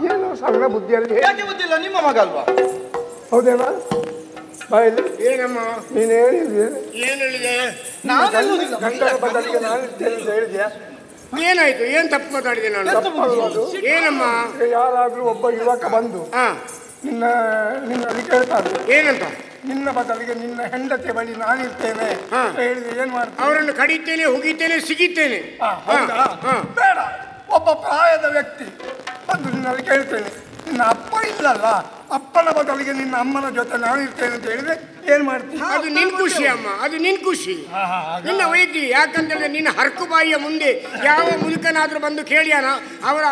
ಏನೋ ಸಣ್ಣ ಬುದ್ಧಿಯಲ್ಲಿ. ಯಾಕೆ ಬುದ್ಧಿಲ್ಲ? ನಿಮ್ಮ ಮಗ ಅಲ್ವಾ? ಹೌದೇನಾ? ಬಾಯಲ್ಲಿ ಏನಮ್ಮ ನೀನು ಹೇಳಿದ್ಯಾ? ಏನ್ ಹೇಳಿದೆ? ಗಂಡನ ಬದಲಿಗೆ ನಾನು ಇರ್ತೇನೆ ಅಂತ ಹೇಳಿದ್ಯಾ? ಏನಾಯ್ತು? ಏನ್ ತಪ್ಪು ಮಾತಾಡಿದೆ ನಾನು? ತಪ್ಪಾಗುವುದು. ಏನಮ್ಮ? ಯಾರಾದ್ರೂ ಒಬ್ಬ ಯುವಕ ಬಂದು ನಿನ್ನಲ್ಲಿ ಕೇಳ್ತಾರೆ, ಏನಂತ? ನಿನ್ನ ಬದಲಿಗೆ ನಿನ್ನ ಹೆಂಡತಿ ಬಳಿ ನಾನಿರ್ತೇನೆ ಹೇಳಿದ್ರೆ ಏನ್ ಮಾಡ್ತೀನಿ? ಅವರನ್ನು ಕಡಿತೇನೆ, ಹುಗಿತೇನೆ, ಸಿಗಿತೇನೆ. ಬೇಡ, ಒಬ್ಬ ಪ್ರಾಯದ ವ್ಯಕ್ತಿ ಬಂದು ನಿನ್ನಲ್ಲಿ ಕೇಳ್ತೇನೆ, ನಿನ್ನ ಅಪ್ಪ ಇಲ್ಲಲ್ಲ, ಅಪ್ಪನ ಬದಲಿಗೆ ನಿನ್ನ ಅಮ್ಮನ ಜೊತೆ ನಾನಿರ್ತೇನೆ ಅಂತ ಹೇಳಿದ್ರೆ ಏನ್ ಮಾಡ್ತೀನಿ? ಅದು ನಿನ್ ಖುಷಿ ಅಮ್ಮ, ಅದು ನಿನ್ ಖುಷಿ, ನಿನ್ನ ವೈದ್ಯ. ಯಾಕಂತಂದ್ರೆ ನಿನ್ನ ಹರಕುಬಾಯಿಯ ಮುಂದೆ ಯಾವ ಮುದುಕನಾದ್ರೂ ಬಂದು ಕೇಳಿಯಾನ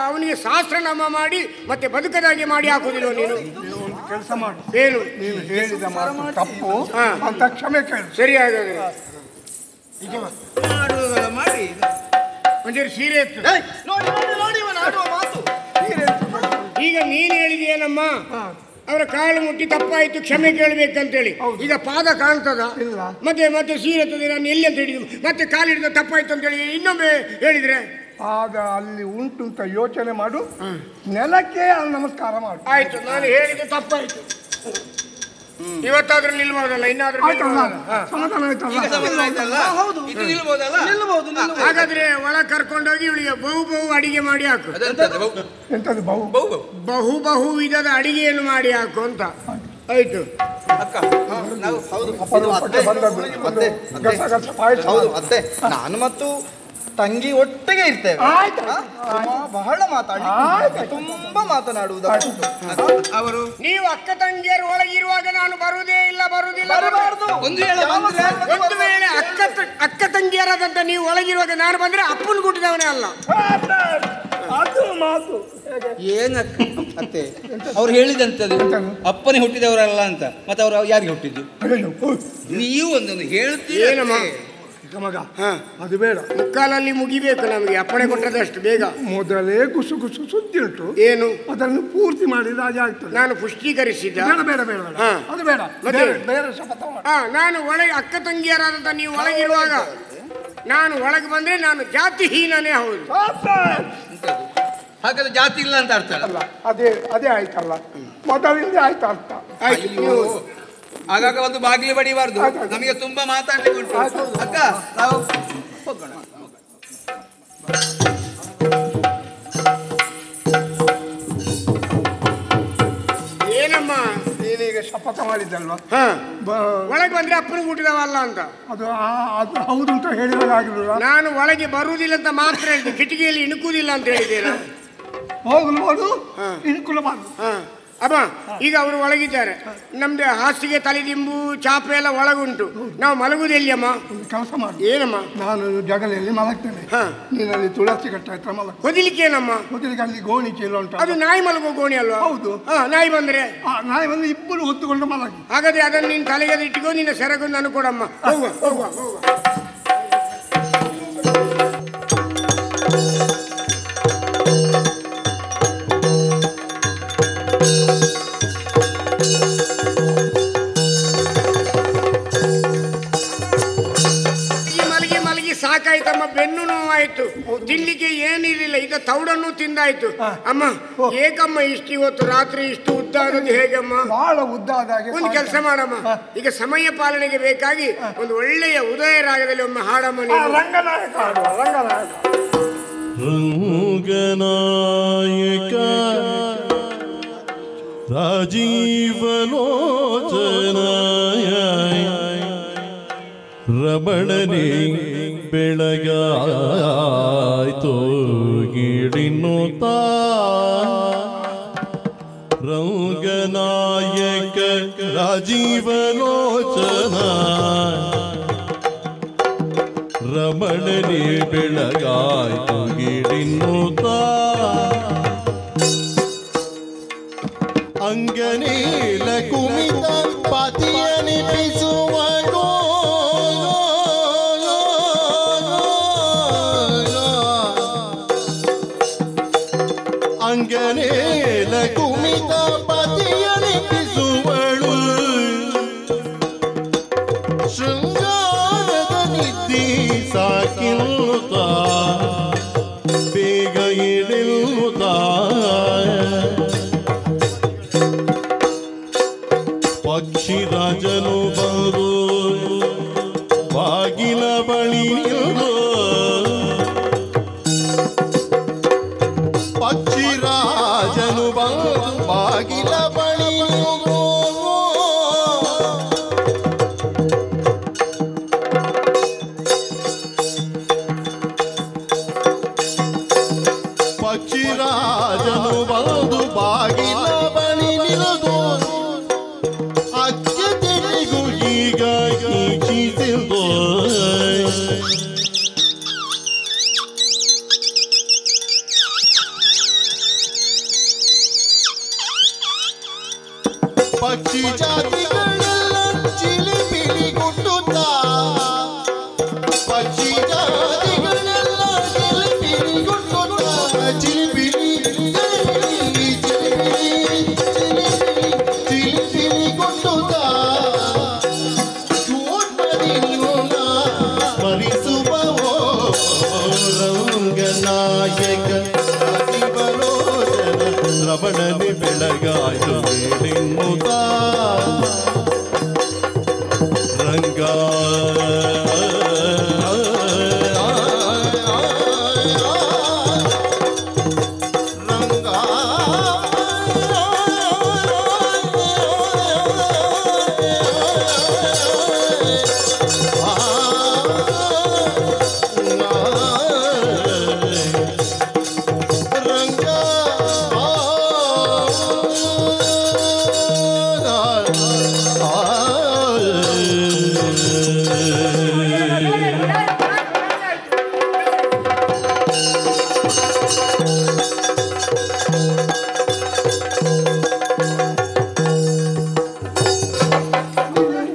ಅವನಿಗೆ ಸಹಸ್ರನಾಮ ಮಾಡಿ ಮತ್ತೆ ಬದುಕದಾಗಿ ಮಾಡಿ ಹಾಕುದಿಲ್ಲ. ನೀನು ಕೆಲಸ ಮಾಡು, ಏನು ನೀನು ಹೇಳಿದ ಮಾತು ತಪ್ಪು ಅಂತ ಕ್ಷಮೆ ಕೇಳು. ಸರಿ ಹಾಗಾದ್ರೆ ಮಾಡಿ ಒಂಚೂರು ಸೀರೆ ಎತ್ತು. ನೋಡಿ ನೋಡಿ ನೋಡಿ ಇವನು ಆಡುವ ಮಾತು. ಈಗ ನೀನು ಹೇಳಿದೆಯೇನಮ್ಮ, ಅವರ ಕಾಲು ಮುಟ್ಟಿ ತಪ್ಪಾಯ್ತು ಕ್ಷಮೆ ಕೇಳಬೇಕಂತೇಳಿ. ಈಗ ಪಾದ ಕಾಣ್ತದ? ಮತ್ತೆ ಮತ್ತೆ ಸೀರೆ ಎತ್ತದೆ ನಾನು ಎಲ್ಲಿ ಅಂತ ಹೇಳಿದ್ದು, ಮತ್ತೆ ಕಾಲು ಹಿಡಿದ ತಪ್ಪಾಯ್ತು ಅಂತೇಳಿ ಇನ್ನೊಮ್ಮೆ ಹೇಳಿದ್ರೆ ಆಗ ಅಲ್ಲಿ ಉಂಟು ಅಂತ ಯೋಚನೆ ಮಾಡು, ನೆಲಕ್ಕೆ ನಮಸ್ಕಾರ ಮಾಡು. ಆಯ್ತು, ನಾನು ಹೇಳಿದ್ದು ತಪ್ಪಾಯ್ತು. ಇವತ್ತಾದ್ರೂ ನಿಲ್ಬಹುದಲ್ಲ, ಇನ್ನಾದ್ರೂ ಸಮಾಧಾನ ಆಯ್ತಲ್ಲ? ಹೌದು, ಇದು ನಿಲ್ಬೋದಲ್ಲ? ನಿಲ್ಲಬಹುದು. ಹಾಗಾದ್ರೆ ಒಳ ಕರ್ಕೊಂಡೋಗಿ ಇವಳಿಗೆ ಬಹು ಅಡಿಗೆ ಮಾಡಿ ಹಾಕು. ಎಂತದ್ದು ಬಹು ಬಹು ವಿಧದ ಅಡಿಗೆಯನ್ನು ಮಾಡಿ ಹಾಕು ಅಂತ. ಆಯ್ತು ಅಕ್ಕ, ನಾವು ಅಪರೂಪಕ್ಕೆ ಬಂದದ್ದು ಗಸ ಪಾಯಸ. ಹೌದು ಅತ್ತೆ, ನಾನು ಮತ್ತು ತಂಗಿ ಒಟ್ಟಿಗೆ ಇರ್ತೇವೆ. ಬಹಳ ಮಾತಾಡಿ ತುಂಬಾ ಮಾತನಾಡುವುದು. ಅವರು ನೀವು ಅಕ್ಕ ತಂಗಿಯರು ಒಳಗಿರುವಾಗ ನಾನು ಬರುವುದಿಲ್ಲ. ಒಂದು ವೇಳೆ ಅಕ್ಕ ತಂಗಿಯರಾದಂತ ನೀವು ಒಳಗಿರುವಾಗ ನಾನು ಬಂದ್ರೆ ಅಪ್ಪನ ಗುಟ್ಟಿದವನೇ ಅಲ್ಲ. ಅದು ಮಾತು ಏನ ಅತ್ತೆ ಅವ್ರು ಹೇಳಿದಂತದ್ದು ಅಪ್ಪನೇ ಹುಟ್ಟಿದವರಲ್ಲ ಅಂತ. ಮತ್ತೆ ಅವ್ರು ಯಾರಿಗೆ ಹುಟ್ಟಿದ್ದು? ನೀವು ಒಂದೊಂದು ಹೇಳ್ತೀರಿ. ಏನಮ್ಮ ಮಗ, ಅದು ಬೇಡ. ಮುಕ್ಕಾಲಲ್ಲಿ ಮುಗಿಬೇಕು ನಮಗೆ, ಅಪ್ಪಣೆ ಕೊಟ್ಟದಷ್ಟು ಬೇಗ. ಮೊದಲೇ ಕುಸು ಕುಸು ಸುದ್ದಿ ಉಂಟು, ಏನು ಅದನ್ನು ಪೂರ್ತಿ ಮಾಡಿದ್ರೆ ಹಾಗೆ ಆಗ್ತದೆ. ನಾನು ಪುಷ್ಟೀಕರಿಸಿದ್ದ. ಬೇಡ ಬೇಡ ಬೇಡ, ಅದು ಬೇಡ. ಬೇರೆ ಶಪಥ ಮಾಡು. ನಾನು ಒಳಗೆ ಅಕ್ಕ ತಂಗಿಯರಾದಂತ ನೀವು ಒಳಗಿರುವಾಗ ನಾನು ಒಳಗೆ ಬಂದ್ರೆ ನಾನು ಜಾತಿಹೀನನೇ. ಹೌದು, ಹಾಗಾದ್ರೆ ಜಾತಿ ಇಲ್ಲ ಅಂತ ಅರ್ಥ ಅಲ್ಲ. ಅದೇ ಆಯ್ತಲ್ಲ, ಮೊದಲಿಂದ ಆಯ್ತು ಅರ್ಥ. ಆಗಾಗ ಒಂದು ಬಾಗಿಲು ಬಡಿಬಾರ್ದು, ನಮಗೆ ತುಂಬಾ ಮಾತಾಡ್ಲಿಕ್ಕೆ ಉಂಟು. ಅಕ್ಕ, ನಾವು ಹೋಗೋಣ. ಏನಮ್ಮ ನೀನೀಗ ಶಪಥ ಮಾಡಿದ್ದಲ್ವಾ, ಒಳಗೆ ಬಂದ್ರೆ ಅಪ್ಪನ ಹುಟ್ಟಿದವಲ್ಲ ಅಂತ. ಅದು ಹೌದು ಅಂತ ಹೇಳಿದಾಗ ಆಗಿಲ್ಲ. ನಾನು ಒಳಗೆ ಬರುವುದಿಲ್ಲ ಅಂತ ಮಾತ್ರ ಹೇಳಿದೆ, ಕಿಟಕಿಯಲ್ಲಿ ಇಣುಕುವುದಿಲ್ಲ ಅಂತ ಹೇಳಿದ್ದೇನೆ. ಹೋಗಲು ಇಣುಕುಲಬಾರ್ದು. ಅಮ್ಮ, ಈಗ ಅವರು ಒಳಗಿದ್ದಾರೆ. ನಮ್ದು ಹಾಸಿಗೆ ತಲೆದಿಂಬು ಚಾಪೆ ಎಲ್ಲ ಒಳಗುಂಟು. ನಾವು ಮಲಗುದು ಎಲ್ಲಿ ಅಮ್ಮ? ಕೆಲಸ ಮಾಡಿ. ಏನಮ್ಮ? ನಾನು ಜಗಲಿಯಲ್ಲಿ ಮಲಗ್ತೇನೆ, ನೀನಲ್ಲಿ ತುಳಸಿ ಕಟ್ಟ ಹತ್ರ ಮಲಗ. ಹೊದಿಲಿಕ್ಕೆ ಏನಮ್ಮ? ಹೊದಿಲಿಕ್ಕೆ ಅಲ್ಲಿ ಗೋಣಿ ಚೀಲ ಉಂಟು. ಅದು ನಾಯಿ ಮಲಗೋ ಗೋಣಿ ಅಲ್ವಾ? ಹೌದು. ನಾಯಿ ಬಂದ್ರೆ ನಾಯಿ ಬಂದು ಇಬ್ಬರು ಹೊತ್ತುಕೊಂಡು ಮಲಗಿ. ಹಾಗಾದ್ರೆ ಅದನ್ನು ನಿನ್ನ ತಲೆಗೆ ಇಟ್ಟಿಗೋ, ನಿನ್ನ ಸೆರಗು ನಾನು ಕೊಡಮ್ಮ. ಹೋಗುವ ಹೋಗುವ ಹೋಗುವ. ತಮ್ಮ ಬೆನ್ನು ನೋವಾಯ್ತು, ತಿನ್ಲಿಕ್ಕೆ ಏನಿರಲಿಲ್ಲ, ಈಗ ತೌಡನ್ನು ತಿಂದಾಯ್ತು. ಅಮ್ಮ ಏಕಮ್ಮ ಇಷ್ಟು ಇವತ್ತು ರಾತ್ರಿ ಇಷ್ಟು ಉದ್ದ ಆದದ್ದು ಹೇಗಮ್ಮ? ಬಹಳ ಉದ್ದ ಆದಾಗೆ. ಒಂದು ಕೆಲಸ ಮಾಡಮ್ಮ, ಈಗ ಸಮಯ ಪಾಲನೆಗೆ ಬೇಕಾಗಿ ಒಂದು ಒಳ್ಳೆಯ ಉದಯ ರಾಗದಲ್ಲಿ ಒಮ್ಮೆ ಹಾಡಮ್ಮ ನೀವು. ರಂಗನಾಯಕ ಹಾಡುವ, ರಂಗನಾಯಕ. ರಂಗನಾಯಕ ರಾಜೀವಲೋಚನಾಯ ರಮಣನೆ ಬೆಳಗಾಯ್ತೋ ಗಿಡಿನುತ್ತ ರಂಗನಾಯಕ ರಾಜೀವಲೋಚನಾಯ ರಮಣನೆ ಬೆಳಗಾಯ್ತು ಗಿಡಿನುತ್ತ ಅಂಗನೇಲ ಕುಮಿತ ಪತಿಯನಿಪಿಸುವ ಅಂಗನೇಲ ಕುಮಿತ ಪತಿಯನಿಪಿಸುವಳು ಶೃಂಗಾರದ ನಿದ್ದಿ ಸಾಕಿನ್ನುತ್ತ ಬೇಗ ಇಳಿಯುತ್ತ ಪಕ್ಷಿರಾಜನು ಬಂದು ಬಾಗಿಲ ಬಳಿ ನಿಲ್ಲು ಪಕ್ಷಿರಾಜನು ಬಂದು ಬಾಗಿಲ ಬಳಿ ನಿಲ್ಲು ಪಕ್ಷಿರಾಜನು ಬಂದು ಬಾಗಿಲ ಬಳಿ ನಿಲ್ಲು ಅಕ್ಕತೆಗೂ ಈಗ ಈಕ್ಷಿಸಿಲ್ದು ಪಕ್ಷಿ ಜಾತಿಗಳೆಲ್ಲ ಚಿಲಿಪಿಲಿ ಗುಟ್ಟುತ್ತ ಪಕ್ಷಿ ಜಾತಿಗಳೆಲ್ಲ ಚಿಲಿಪಿಲಿ ಗುಟ್ಟುತ್ತ ಚಿಲಿಪಿಲಿ ಚಿಲಿಪಿಲಿ ಚಿಲಿಪಿಲಿ ಚಿಲಿಪಿಲಿ ಗುಟ್ಟುತ್ತ ಚೂಟದಿಂದ ಸ್ಮರಿಸುವವೋ ರಂಗನಾಯಕ ರಮಣನೆ ಬೆಳಗಾಯು ನಿನ್ನುತ್ತ ರಂಗ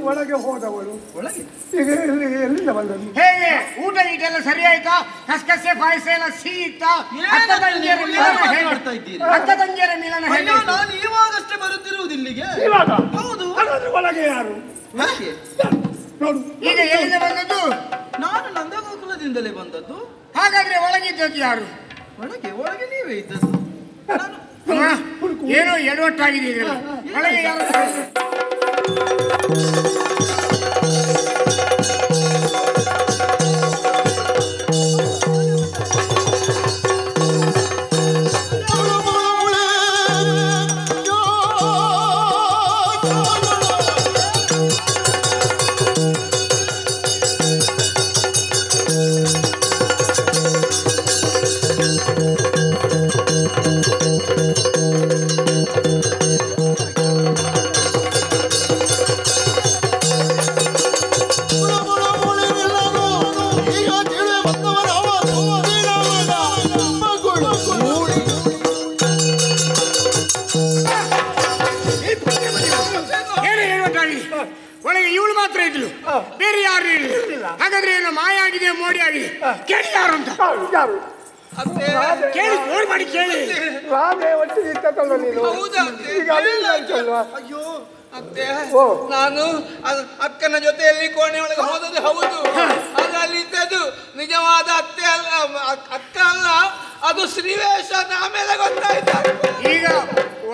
ಒಳಗೆ ಹೋದವಳು ಈಗ ಎಲ್ಲಿಂದ ಬಂದದ್ದು? ಹೇಗೆ ಊಟ ಗೀಟ ಎಲ್ಲ ಸರಿ ಆಯ್ತಾ? ಕಸಕಸೆ ಪಾಯಸ ಎಲ್ಲ ಸಿಹಿ ಇತ್ತಾ? ಅಕ್ಕ ತಂಗಿಯರ ಮಿಲನ ಹೇಗೆ? ಅಕ್ಕ ತಂಗಿಯರ ಮಿಲನ ಹೇಗೆ? ನಾನು ಇವಾಗಷ್ಟೇ ಬರುತ್ತಿರುವುದು ಇಲ್ಲಿಗೆ. ಇವಾಗ ಹೌದು. ಹಾಗಾದ್ರೆ ಒಳಗೆ ಯಾರು? ನೋಡು, ಈಗ ಎಲ್ಲಿಂದ ಬಂದದ್ದು? ನಾನು ನಂದಗೋಕುಲದಿಂದಲೇ ಬಂದದ್ದು. ಹಾಗಾದ್ರೆ ಒಳಗಿದ್ದದ್ದು ಯಾರು? ಒಳಗೆ ಒಳಗೆ ನೀವೇ ಇದ್ದದ್ದು. ಅಮ್ಮ, ಏನೋ ಎಡವಟ್ಟಾಗಿದೆ ಇದೆಲ್ಲ. ಒಳಗೆ ಯಾರು? ಒಳಗೆ ಇವಳು ಮಾತ್ರ ಇದ್ಲು, ಬೇರೆ ಯಾರು ಇಲ್ಲ. ಹಾಗಾದ್ರೆ ಏನು ಮಾಯ ಆಗಿದೆ, ಮೋಡಿ ಆಗಿದೆ? ಕೇಳಿ ಯಾರು ಅಂತ ಯಾರು? ಕೇಳಿ, ಜೋರು ಮಾಡಿ ಕೇಳಿ. ರಾಧೆ ಒಟ್ಟಿಗೆ ಇತ್ತಲ್ಲ ನೀನು. ಈಗ ಅದೇನಾಯ್ತಲ್ವಾ? ಅಯ್ಯೋ ಅತ್ತೆ ಓ. ನಾನು ಅಕ್ಕನ ಜೊತೆಯಲ್ಲಿ ಕೋಣೆ ಒಳಗೆ ಹೋದದ್ದು ಹೌದು. ಅದು ಅಲ್ಲಿ ಇದ್ದದ್ದು ನಿಜವಾದ ಅತ್ತೆ ಅಲ್ಲ, ಅಕ್ಕ ಅಲ್ಲ, ಅದು ಶ್ರೀವೇಶ. ಆಮೇಲೆ ಗೊತ್ತಾಯ್ತು. ಈಗ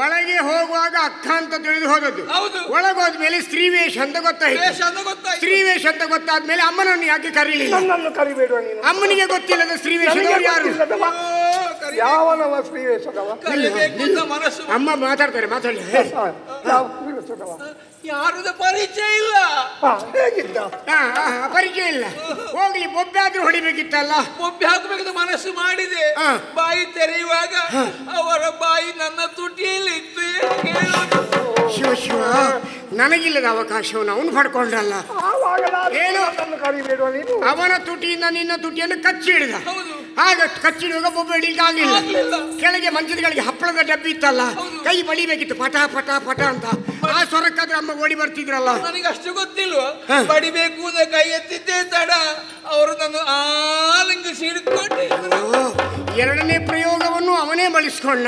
ಒಳಗೆ ಹೋಗುವಾಗ ಅಕ್ಕ ಅಂತ ತಿಳಿದು ಹೋದದ್ದು. ಹೌದು. ಒಳಗೋದ್ಮೇಲೆ ಸ್ತ್ರೀವೇಷ ಅಂತ ಗೊತ್ತಾಯ್ತು. ವೇಷ ಅಂತ ಗೊತ್ತಾಯ್ತು. ಸ್ತ್ರೀವೇಷ ಅಂತ ಗೊತ್ತಾದ್ಮೇಲೆ ಅಮ್ಮನನ್ನು ಯಾಕೆ ಕರೀಲಿಲ್ಲ? ನನ್ನನ್ನು ಕರಿಬೇಡುವ ನೀನು. ಅಮ್ಮನಿಗೆ ಗೊತ್ತಿಲ್ಲದ ಸ್ತ್ರೀವೇಷದವರು ಯಾರು? ಗೊತ್ತಿಲ್ಲದವ. ಯಾವನವ ಶ್ರೀವೇಶದವ? ಕಲಿಬೇಕು ಅಂತ ಮನಸ್ಸು. ಅಮ್ಮ ಮಾತಾಡ್ತಾರೆ, ಮಾತಾಡಿ. ಯಾವ ಶ್ರೀವೇಶದವ? ಯಾರದ ಪರಿಚಯ ಇಲ್ಲ. ಹೇಗಿದ್ದ? ಪರಿಚಯ ಇಲ್ಲ. ಹೋಗ್ಲಿ, ಬೊಬ್ಬೆ ಆದ್ರೂ ಹೊಡಿಬೇಕಿತ್ತಲ್ಲ. ಬೊಬ್ಬೆ ಹಾಕಬೇಕಂತ ಮನಸ್ಸು ಮಾಡಿದೆ. ಬಾಯಿ ತೆರೆಯುವಾಗ ಅವರ ಬಾಯಿ ನನ್ನ ತುಟಿಯಲ್ಲಿ ಇತ್ತು. ಶಿವ ಶಿವ, ನನಗಿಲ್ಲದ ಅವಕಾಶವನ್ನು ಅವನು ಪಡ್ಕೊಂಡಲ್ಲ. ಏನು? ಕರಿಬೇಡುವ ನೀನು. ಅವನ ತುಟಿಯಿಂದ ನಿನ್ನ ತುಟಿಯನ್ನು ಕಚ್ಚಿ ಹಿಡಿದ. ಹೌದು. ಆಗ ಕಚ್ಚಿಡುವಾಗ ಬೊಬ್ಬೆ ಹಿಡಿಲಿಕ್ಕೆ ಆಗಲಿಲ್ಲ. ಕೆಳಗೆ ಮಂಚದಗಳಿಗೆ ಹಪ್ಪಳದ ಡಬ್ಬಿ ಇತ್ತಲ್ಲ, ಕೈ ಬಡಿಬೇಕಿತ್ತು ಪಟ ಪಟ ಪಟ ಅಂತ. ಆ ಸ್ವರಕ್ಕಾದ್ರೆ ಅಮ್ಮ ಓಡಿ ಬರ್ತಿದ್ರಲ್ಲ. ನನಗೆ ಅಷ್ಟು ಗೊತ್ತಿಲ್ವ. ಬಡಿಬೇಕು ಅಂತ ಕೈ ಎತ್ತಿದ್ದೇ ತಡ ಅವರು ನನ್ನ ಆಲಿಂಗಿಸಿ ಹಿಡ್ಕೊಂಡು ಎರಡನೇ ಪ್ರಯೋಗವನ್ನು ಅವನೇ ಬಳಸ್ಕೊಂಡ.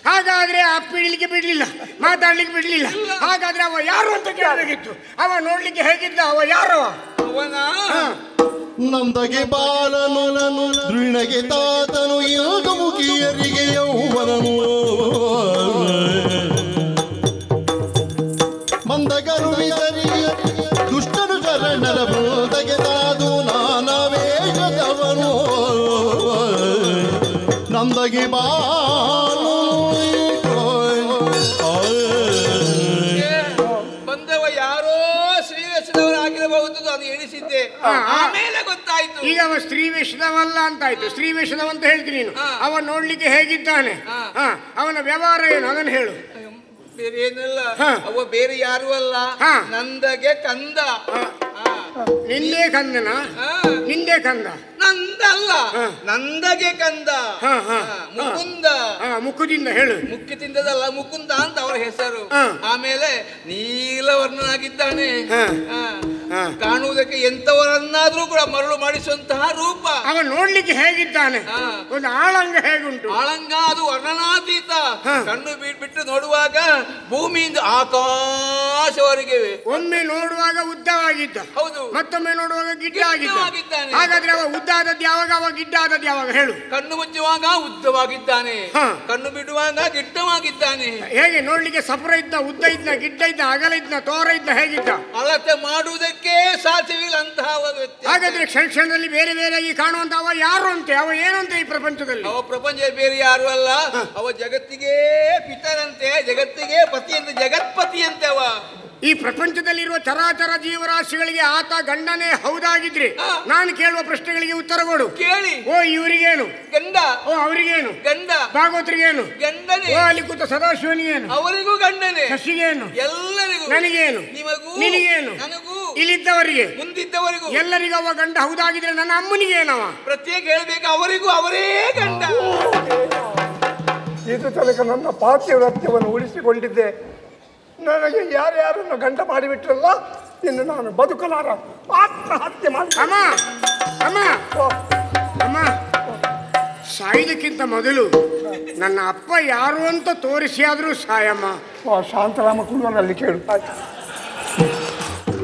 ಹಾಗಾದ್ರೆ ಅಪ್ಪ ಇಡ್ಲಿಕ್ಕೆ ಬಿಡ್ಲಿಲ್ಲ, ಮಾತಾಡ್ಲಿಕ್ಕೆ ಬಿಡ್ಲಿಲ್ಲ. ಹಾಗಾದ್ರೆ ಅವ ಯಾರು ಅಂತ ಕೇಳಬೇಕಿತ್ತು. ಅವ ನೋಡ್ಲಿಕ್ಕೆ ಹೇಗಿದ್ದ? ಅವ ಯಾರು? ಅವನ ನಂದಗೆ ಬಾಲನು ದೃಢಗೆ ತಾತನು ಯೋಗ ಮುಖಿಯರಿಗೆ ಯೌವನನು ಮಂದಗರು ವಿಸರಿಯ ದುಷ್ಟನು ಶರಣರ ಬೃಂದಗೆ ತಾದು ನಾನಾ ವೇಷದವನು ನಂದಗೆ ಬಾಲು ಬಂದವ ಯಾರೋ ಶ್ರೀವೇಶದವರಾಗಿರಬಹುದು. ಅದು ಎಣಿಸಿದ್ದೆ, ಆಮೇಲೆ ಗೊತ್ತಾಯ್ತು. ಈಗ ಅವ ಸ್ತ್ರೀವೇಷದವಲ್ಲ ಅಂತಾಯ್ತು. ಸ್ತ್ರೀವೇಷದವ ಅಂತ ಹೇಳ್ತೀನಿ ನೀನು. ಅವ ನೋಡ್ಲಿಕ್ಕೆ ಹೇಗಿದ್ದಾನೆ? ಅವನ ವ್ಯವಹಾರ ಏನು ಅದನ್ನು ಹೇಳು. ಬೇರೆ ಏನಿಲ್ಲ, ಅವ ಬೇರೆ ಯಾರು ಅಲ್ಲ, ನಂದಗೆ ಕಂದ. ನಿಂದೇ ಕಂದನ? ನಿಂದೇ ಕಂದ? ನಂದಲ್ಲ, ನಂದಗೆ ಕಂದ. ಮುಕುಂದ. ಮುಖದಿಂದ ಹೇಳು. ಮುಖ್ಯ ತಿಂದದಲ್ಲ, ಮುಕುಂದ ಅಂತ ಅವರ ಹೆಸರು. ಆಮೇಲೆ ನೀಲವರ್ಣನಾಗಿದ್ದಾನೆ. ಕಾಣುವುದಕ್ಕೆ ಎಂತವರನ್ನಾದ್ರೂ ಕೂಡ ಮರಳು ಮಾಡಿಸುವಂತಹ ರೂಪ. ಅವ ನೋಡ್ಲಿಕ್ಕೆ ಹೇಗಿದ್ದಾನೆ? ಒಂದು ಆಳಂಗ ಹೇಗುಂಟು? ಆಳಂಗ ಅದು ವರ್ಣನಾತೀತ. ಕಣ್ಣು ಬಿಟ್ಟು ನೋಡುವಾಗ ಭೂಮಿಯಿಂದ ಆಕಾಶವರೆಗೆ. ಒಮ್ಮೆ ನೋಡುವಾಗ ಉದ್ದವಾಗಿದ್ದ, ಹೌದು. ಮತ್ತೊಮ್ಮೆ ನೋಡುವಾಗ ಗಿಡ್ಡ ಗಿಡ್ಡವಾಗಿದ್ದಾನೆ. ಹಾಗಾದ್ರೆ ಅವ ಉದ್ದ ಆದದ್ದು ಯಾವಾಗ, ಅವ ಗಿಡ್ಡ ಆದದ್ದು ಯಾವಾಗ ಹೇಳು? ಕಣ್ಣು ಮುಚ್ಚುವಾಗ ಉದ್ದವಾಗಿದ್ದಾನೆ, ಕಣ್ಣು ಬಿಡುವಾಗ ಗಿಡ್ಡವಾಗಿದ್ದಾನೆ. ಹೇಗೆ ನೋಡ್ಲಿಕ್ಕೆ ಸಪುರ ಇದ್ದ, ಉದ್ದ ಇದ್ದ, ಗಿಡ್ಡ ಇದ್ದ, ಅಗಲ ಇದ್ದ, ತೋರ ಇದ್ದ, ಹೇಗಿದ್ದ? ಅಳತೆ ಮಾಡುವುದಕ್ಕೆ ಸಾಧ್ಯವಿಲ್ಲ ಅಂತಹ ವ್ಯಕ್ತಿ. ಹಾಗಾದ್ರೆ ಕ್ಷಣ ಕ್ಷಣದಲ್ಲಿ ಬೇರೆ ಬೇರೆಯಾಗಿ ಕಾಣುವಂತ ಅವ ಯಾರು ಅಂತೆ? ಅವ ಏನಂತೆ ಈ ಪ್ರಪಂಚದಲ್ಲಿ? ಅವ ಪ್ರಪಂಚ ಬೇರೆ ಯಾರು ಅಲ್ಲ, ಅವ ಜಗತ್ತಿಗೆ ಪಿತರಂತೆ, ಜಗತ್ತಿಗೆ ಪತಿಯಂತೆ, ಜಗತ್ಪತಿಯಂತೆ ಅವ. ಈ ಪ್ರಪಂಚದಲ್ಲಿರುವ ಚರಾಚರ ಜೀವರಾಶಿಗಳಿಗೆ ಆತ ಗಂಡನೇ ಹೌದಾಗಿದ್ರೆ ನಾನು ಕೇಳುವ ಪ್ರಶ್ನೆಗಳಿಗೆ ಉತ್ತರ ಕೊಡು. ಕೇಳಿ. ಓ ಇವರಿಗೇನು ಗಂಡ, ಓ ಅವರಿಗೇನು ಗಂಡ, ಭಾಗವತರಿಗೇನು ಗಂಡನೇ, ಓ ಅಲ್ಲಿ ಕೂತ ಸದಾಶಿವನಿಗೇನು, ಅವರಿಗೂ ಗಂಡನೇ, ಶಶಿಗೇನು, ಎಲ್ಲರಿಗೂ, ನನಗೇನು, ನಿಮಗೂ, ನಿನಗೇನು, ನನಗೂ, ಇಲ್ಲಿದ್ದವರಿಗೆ, ಮುಂದಿದ್ದವರಿಗೂ, ಎಲ್ಲರಿಗೂ ಅವ ಗಂಡ ಹೌದಾಗಿದ್ರೆ ನನ್ನ ಅಮ್ಮನಿಗೇನವ? ಪ್ರತ್ಯೇಕ ಹೇಳ್ಬೇಕು, ಅವರಿಗೂ ಅವರೇ ಗಂಡ. ಇದು ತನಕ ನನ್ನ ಪಾತಿವ್ರತ್ಯವನ್ನು ಉಳಿಸಿಕೊಂಡಿದ್ದೆ. ನನಗೆ ಯಾರ್ಯಾರನ್ನು ಗಂಡ ಮಾಡಿಬಿಟ್ರಲ್ಲ, ಇನ್ನು ನಾನು ಬದುಕಲಾರ, ಆತ್ಮಹತ್ಯೆ ಮಾಡಿ. ಅಮ್ಮ ಅಮ್ಮ ಅಮ್ಮ, ಸಾಯುವುದಕ್ಕಿಂತ ಮೊದಲು ನನ್ನ ಅಪ್ಪ ಯಾರು ಅಂತ ತೋರಿಸಿ ಆದರೂ ಸಾಯಮ್ಮ. ಶಾಂತರಾಮ ಕುಡುವನಲ್ಲಿ ಕೇಳು.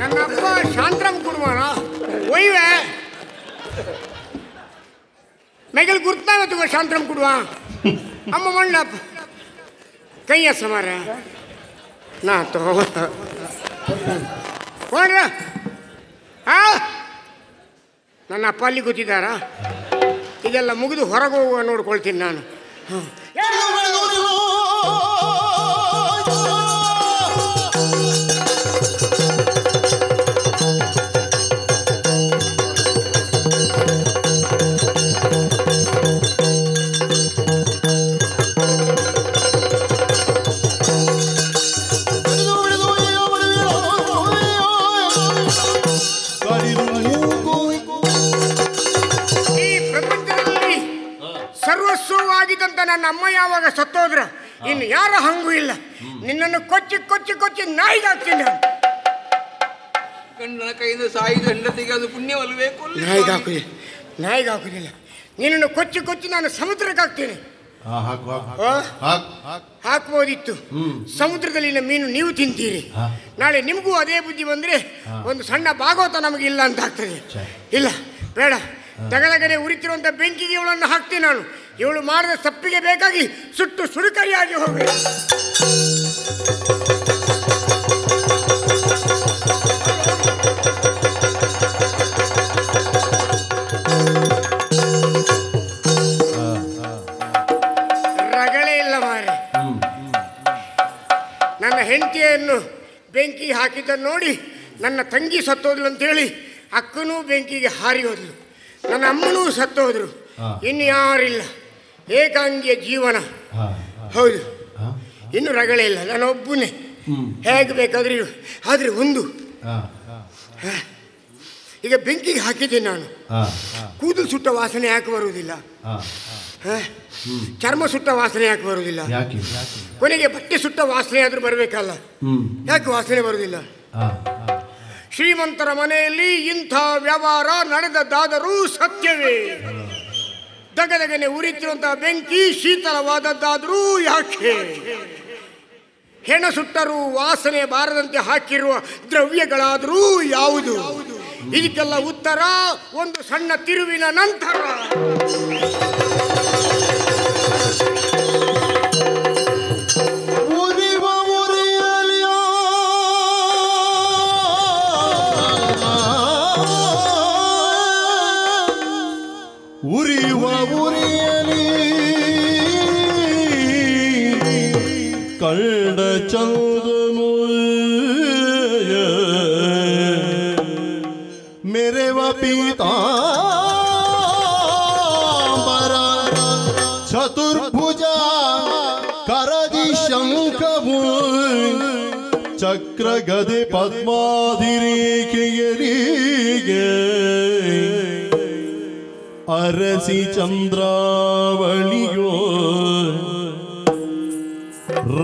ನನ್ನ ಅಪ್ಪ ಶಾಂತರಾಮ್ ಕುಡುವನ ಒಯ್ವೆ ಮೆಗಲ್ ಗುರ್ತಾವೆ ತಗೋ ಶಾಂತರಾಮ್ ಕುಡುವ. ಅಮ್ಮ ಮಂಡಪ್ಪ ಕೈಯ ಸಮಾರ ನಾ ತಗೊಂಡ್ರ. ನನ್ನ ಅಪ್ಪ ಅಲ್ಲಿ ಕೂತಿದ್ದಾರಾ? ಇದೆಲ್ಲ ಮುಗಿದು ಹೊರಗೆ ಹೋಗುವ ನೋಡ್ಕೊಳ್ತೀನಿ ನಾನು. ಸರ್ವಸ್ವವಾಗಿದ್ದಂತ ನನ್ನ ಅಮ್ಮ ಯಾವಾಗ ಸತ್ತೋದ್ರ ಇನ್ನು ಯಾರ ಹಂಗೂ ಇಲ್ಲ. ನಿನ್ನನ್ನು ಕೊಚ್ಚಿ ಕೊಚ್ಚಿ ಕೊಚ್ಚಿ ನಾಯಿಗಾಗ್ತೀನಿ. ಗಂಡನ ಕೈಯಿಂದ ಸಾಯಿದ ಹೆಂಡತಿಗೆ ಅದು ಪುಣ್ಯವಲ್ಲಬೇಕು. ನಾಯಿಗಾಕುದಿಲ್ಲ, ನಿನ್ನನ್ನು ಕೊಚ್ಚಿ ಕೊಚ್ಚಿ ನಾನು ಸಮುದ್ರಕ್ಕೆ ಹಾಕ್ತೀನಿ. ಹಾಕ್ಬೋದಿತ್ತು. ಸಮುದ್ರದಲ್ಲಿನ ಮೀನು ನೀವು ತಿಂತೀರಿ, ನಾಳೆ ನಿಮಗೂ ಅದೇ ಬುದ್ಧಿ ಬಂದ್ರೆ ಒಂದು ಸಣ್ಣ ಭಾಗವತ ನಮಗೆ ಇಲ್ಲ ಅಂತ ಆಗ್ತದೆ. ಇಲ್ಲ ಬೇಡ, ದಗದಗನೆ ಉರಿತಿರುವಂತ ಬೆಂಕಿಗೆ ಇವಳನ್ನು ಹಾಕ್ತೀನಿ ನಾನು. ಇವಳು ಮಾಡಿದ ತಪ್ಪಿಗೆ ಬೇಕಾಗಿ ಸುಟ್ಟು ಸುಡುಕರಿಯಾಗಿ ಹೋಗಬೇಕು. ರಗಳೇ ಇಲ್ಲ ಮಾರೆ. ನನ್ನ ಹೆಂಡತಿಯನ್ನು ಬೆಂಕಿಗೆ ಹಾಕಿದ್ದನ್ನು ನೋಡಿ ನನ್ನ ತಂಗಿ ಸತ್ತೋದ್ಲು ಅಂತೇಳಿ ಅಕ್ಕನೂ ಬೆಂಕಿಗೆ ಹಾರಿ ಹೋದ್ಲು, ನನ್ನ ಅಮ್ಮನೂ ಸತ್ತೋದ್ರು. ಇನ್ನು ಯಾರಿಲ್ಲ, ಏಕಾಂಗಿಯ ಜೀವನ. ಹೌದು, ಇನ್ನು ರಗಳೇ ಇಲ್ಲ, ನಾನು ಒಬ್ಬನೇ ಹೇಗೆ ಬೇಕಾದ್ರೆ. ಆದರೆ ಒಂದು, ಈಗ ಬೆಂಕಿಗೆ ಹಾಕಿದ್ದೀನಿ ನಾನು, ಕೂದಲು ಸುಟ್ಟ ವಾಸನೆ ಯಾಕೆ ಬರುವುದಿಲ್ಲ? ಚರ್ಮ ಸುಟ್ಟ ವಾಸನೆ ಯಾಕೆ ಬರುವುದಿಲ್ಲ? ಕೊನೆಗೆ ಬಟ್ಟೆ ಸುಟ್ಟ ವಾಸನೆ ಆದ್ರೂ ಬರಬೇಕಲ್ಲ, ಯಾಕೆ ವಾಸನೆ ಬರುವುದಿಲ್ಲ? ಶ್ರೀಮಂತರ ಮನೆಯಲ್ಲಿ ಇಂಥ ವ್ಯವಹಾರ ನಡೆದದ್ದಾದರೂ ಸತ್ಯವೇ? ದಗದಗನೆ ಉರಿತಿರುವಂತಹ ಬೆಂಕಿ ಶೀತಲವಾದದ್ದಾದರೂ ಯಾಕೆ? ಹೆಣ ಸುಟ್ಟರೂ ವಾಸನೆ ಬಾರದಂತೆ ಹಾಕಿರುವ ದ್ರವ್ಯಗಳಾದರೂ ಯಾವುದು? ಇದಕ್ಕೆಲ್ಲ ಉತ್ತರ ಒಂದು ಸಣ್ಣ ತಿರುವಿನ ನಂತರ. ಉರಿಯುವ ಉರಿಯಲಿ ಕಂಡ ಚಂದನು ಮೆರೆವ ಪೀತಾಂಬರ ಚತುರ್ಭುಜ ಕರದಿ ಶಂಖವು ಚಕ್ರ ಗದೆ ಪದ್ಮಾಧಿರೇಖೆಯರಿಗೆ ಅರಸಿ ಚಂದ್ರಾವಳಿಯೋ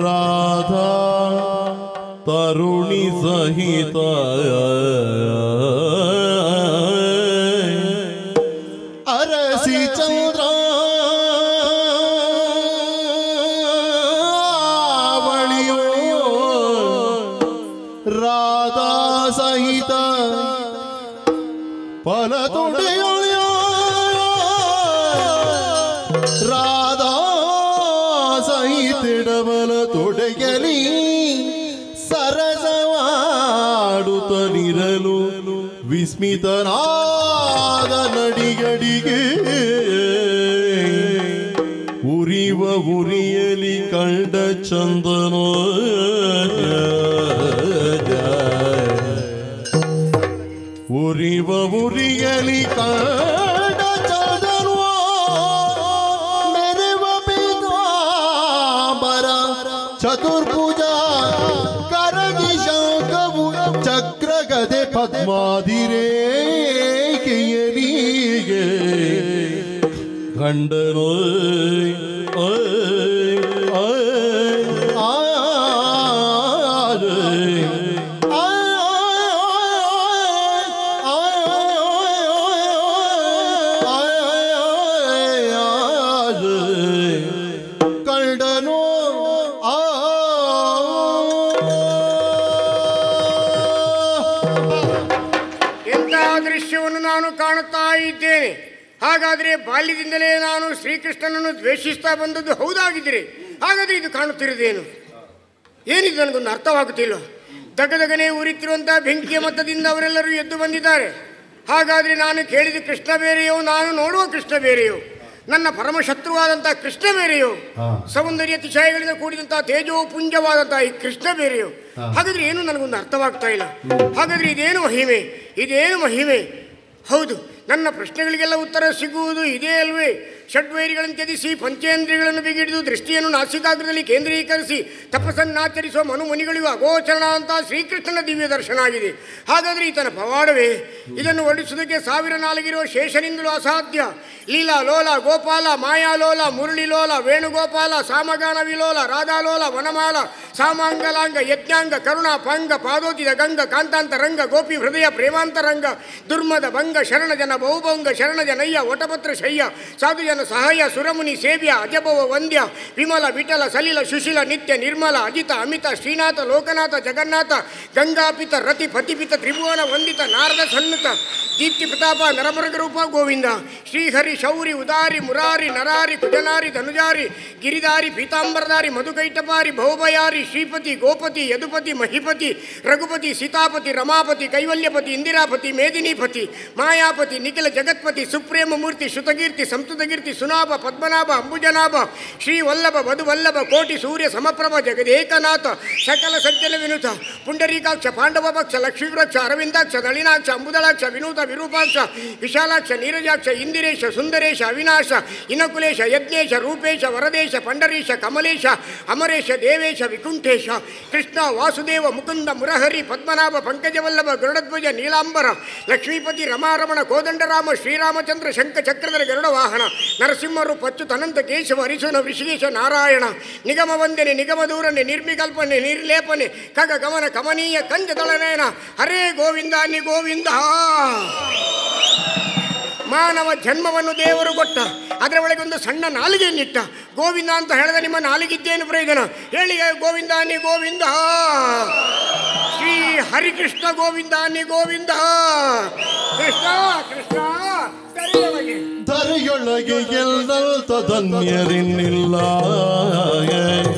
ರಾಧಾ ತರುಣಿ ಸಹಿತ ಅರಸಿ ಚಂದ್ರಾವಳಿಯೋ ರಾಧಾ ಸಹಿತ ಫಲತೊಡೆಯೋ ರಾಧಾ ಸಹಿತಿಡಬಲ ತೊಡೆಯಲಿ ಸರಸವಾಡುತ್ತಲಿರಲು ವಿಸ್ಮಿತನಾದ ನಡಿಗಡಿಗೆ ಉರಿವ ಉರಿಯಲಿ ಕಂಡ ಚಂದನೋ ಉರಿವ ಉರಿಯಲಿ ಕಂಡ ಚಂದನೋ ಚತುರ್ಭುಜ ಕರದಿ ಶಂಖವು ಚಕ್ರ ಗದೆ ಪದ್ಮಾಧಿರೇಖೆಯರಿಗೆ ಗಂಡನೋ ಕಾಣುತ್ತಾ ಇದ್ದೇನೆ. ಹಾಗಾದರೆ ಬಾಲ್ಯದಿಂದಲೇ ನಾನು ಶ್ರೀಕೃಷ್ಣನನ್ನು ದ್ವೇಷಿಸ್ತಾ ಬಂದದ್ದು ಹೌದಾಗಿದ್ದರೆ ಹಾಗಾದರೆ ಇದು ಕಾಣುತ್ತಿರುವುದೇನು? ಏನಿದು ನನಗೊಂದು ಅರ್ಥವಾಗುತ್ತಿಲ್ಲ. ದಗದಗನೆ ಉರಿತಿರುವಂತಹ ಬೆಂಕಿಯ ಮಟ್ಟದಿಂದ ಅವರೆಲ್ಲರೂ ಎದ್ದು ಬಂದಿದ್ದಾರೆ. ಹಾಗಾದರೆ ನಾನು ಕೇಳಿದ ಕೃಷ್ಣ ಬೇರೆಯೋ, ನಾನು ನೋಡುವ ಕೃಷ್ಣ ಬೇರೆಯೋ, ನನ್ನ ಪರಮಶತ್ರುವಾದಂಥ ಕೃಷ್ಣ ಬೇರೆಯೋ, ಸೌಂದರ್ಯ ಅತಿಶಯಗಳಿಂದ ಕೂಡಿದಂತಹ ತೇಜೋಪುಂಜವಾದಂತಹ ಈ ಕೃಷ್ಣ ಬೇರೆಯೋ? ಹಾಗಾದರೆ ಏನು ನನಗೊಂದು ಅರ್ಥವಾಗ್ತಾ ಇಲ್ಲ. ಹಾಗಾದರೆ ಇದೇನು ಮಹಿಮೆ, ಇದೇನು ಮಹಿಮೆ? ಹೌದು, ನನ್ನ ಪ್ರಶ್ನೆಗಳಿಗೆಲ್ಲ ಉತ್ತರ ಸಿಗುವುದು ಇದೇ ಅಲ್ವೇ? ಷಡ್ವೈರಿಗಳನ್ನು ತ್ಯಜಿಸಿ ಪಂಚೇಂದ್ರಿಯಗಳನ್ನು ಬಿಗಿಡಿದು ದೃಷ್ಟಿಯನ್ನು ನಾಸಿಕಾಗ್ರದಲ್ಲಿ ಕೇಂದ್ರೀಕರಿಸಿ ತಪಸ್ಸನ್ನಾಚರಿಸುವ ಮನುಮುನಿಗಳಿಗೂ ಅಗೋಚರಣ ಅಂತ ಶ್ರೀಕೃಷ್ಣನ ದಿವ್ಯ ದರ್ಶನ ಆಗಿದೆ. ಹಾಗಾದರೆ ಈತನ ಪವಾಡವೇ? ಇದನ್ನು ವರ್ಣಿಸುವುದಕ್ಕೆ ಸಾವಿರ ನಾಲಿಗಿರುವ ಶೇಷನಿಂದಲೂ ಅಸಾಧ್ಯ. ಲೀಲಾ ಲೋಲ ಗೋಪಾಲ, ಮಾಯಾಲೋಲ, ಮುರಳಿಲೋಲ, ವೇಣುಗೋಪಾಲ, ಸಾಮಗಾನ ವಿಲೋಲ, ರಾಧಾಲೋಲ, ವನಮಾಲ, ಸಾಮಾಂಗಲಾಂಗ, ಯಜ್ಞಾಂಗ, ಕರುಣ ಪಾಂಗ, ಪಾದೋತಿದ ಗಂಗ, ಕಾಂತಾಂತರಂಗ, ಗೋಪಿ ಹೃದಯ ಪ್ರೇಮಾಂತರಂಗ, ದುರ್ಮದ ಭಂಗ, ಶರಣಜನ ಬಹುಭಂಗ, ಶರಣಜನಯ್ಯ, ವಟಪತ್ರ ಶಯ್ಯ, ಸಾಧುಜನ ಸಹಾಯ ಸುರಮುನಿ ಸೇವ್ಯ ಅಜಭವ ವಂದ್ಯ ವಿಮಲ ವಿಠಲ ಸಲಿಲ ಸುಶೀಲ ನಿತ್ಯ ನಿರ್ಮಲ ಅಜಿತ ಅಮಿತ ಶ್ರೀನಾಥ ಲೋಕನಾಥ ಜಗನ್ನಾಥ ಗಂಗಾಪಿತ ರತಿ ಪತಿಪಿತ ತ್ರಿಭುವನ ವಂದಿತ ನಾರದ ಸನ್ನುತ ದೀಪ್ತಿ ಪ್ರತಾಪ ನರಮೃಗ ರೂಪ ಗೋವಿಂದ ಶ್ರೀಹರಿ ಶೌರಿ ಉದಾರಿ ಮುರಾರಿ ನರಾರಿ ಕುಜನಾರಿ ಧನುಜಾರಿ ಗಿರಿಧಾರಿ ಪೀತಾಂಬರಧಾರಿ ಮಧುಕೈಟಪಾರಿ ಭೌಭಯಾರಿ ಶ್ರೀಪತಿ ಗೋಪತಿ ಯದುಪತಿ ಮಹಿಪತಿ ರಘುಪತಿ ಸೀತಾಪತಿ ರಮಾಪತಿ ಕೈವಲ್ಯಪತಿ ಇಂದಿರಾಪತಿ ಮೇದಿನೀಪತಿ ಮಾಯಾಪತಿ ನಿಖಿಲ ಜಗತ್ಪತಿ ಸುಪ್ರೇಮ ಮೂರ್ತಿ ಶ್ರುತಕೀರ್ತಿ ಸಂಸ್ತುತಕೀರ್ತಿ ಸುನಾಭ ಪದ್ಮನಾಭ ಅಂಬುಜನಾಭ ಶ್ರೀವಲ್ಲಭ ವಧುವಲ್ಲಭ ಕೋಟಿ ಸೂರ್ಯ ಸಮಪ್ರಭ ಜಗದೇಕನಾಥ ಸಕಲ ಸಜ್ಜನ ವಿನುತ ಪುಂಡರೀಕಾಕ್ಷ ಪಾಂಡವಪಕ್ಷ ಲಕ್ಷ್ಮೀವೃಕ್ಷ ಅರವಿಂದಾಕ್ಷ ನಳಿನಾಕ್ಷ ಅಂಬುದಳಾಕ್ಷ ವಿನೂತ ವಿರೂಪಾಕ್ಷ ವಿಶಾಲಾಕ್ಷ ನೀರಜಾಕ್ಷ ಇಂದಿರೇಶ ಸುಂದರೇಶ ಅವಿನಾಶ ಇನಕುಲೇಶ ಯಜ್ಞೇಶ ರೂಪೇಶ ವರದೇಶ ಪಂಡರೀಶ ಕಮಲೇಶ ಅಮರೇಶ ದೇವೇಶ ವಿಕುಂಠೇಶ ಕೃಷ್ಣ ವಾಸುದೇವ ಮುಕುಂದ ಮುರಹರಿ ಪದ್ಮನಾಭ ಪಂಕಜವಲ್ಲಭ ಗರುಡಧ್ವಜ ನೀಲಾಂಬರ ಲಕ್ಷ್ಮೀಪತಿ ರಮಾರಮಣ ಕೋದಂಡರಾಮ ಶ್ರೀರಾಮಚಂದ್ರ ಶಂಖ ಚಕ್ರಧರ ಗರುಡ ವಾಹನ ನರಸಿಂಹರು ಪಚ್ಚುತ ಅನಂತ ಕೇಶವ ಹರಿಸುನ ಋಷಿಕೇಶ ನಾರಾಯಣ ನಿಗಮ ವಂದನೆ ನಿಗಮ ದೂರನೆ ನಿರ್ವಿಕಲ್ಪನೆ ನಿರ್ಲೇಪನೆ ಖಗ ಗಮನ ಕಮನೀಯ ಕಂಜದಳನೇನ ಹರೇ ಗೋವಿಂದ ನಿ ಗೋವಿಂದ. ಮಾನವ ಜನ್ಮವನ್ನು ದೇವರು ಕೊಟ್ಟ, ಅದರ ಒಳಗೆ ಒಂದು ಸಣ್ಣ ನಾಲಿಗೆಯನ್ನಿಟ್ಟ. ಗೋವಿಂದ ಅಂತ ಹೇಳಿದ ನಿಮ್ಮ ನಾಲಿಗಿದ್ದೇನು ಪ್ರಯೋಜನ ಹೇಳಿ? ಗೋವಿಂದ ನಿ ಗೋವಿಂದ, ಶ್ರೀ ಹರಿಕೃಷ್ಣ ಗೋವಿಂದ ನಿ ಗೋವಿಂದ. ಕೃಷ್ಣ ಕೃಷ್ಣ ಧರೆಯೊಳಗೆ ಎಲ್ಲಂತ ಧನ್ಯರಿನ್ನಿಲ್ಲ.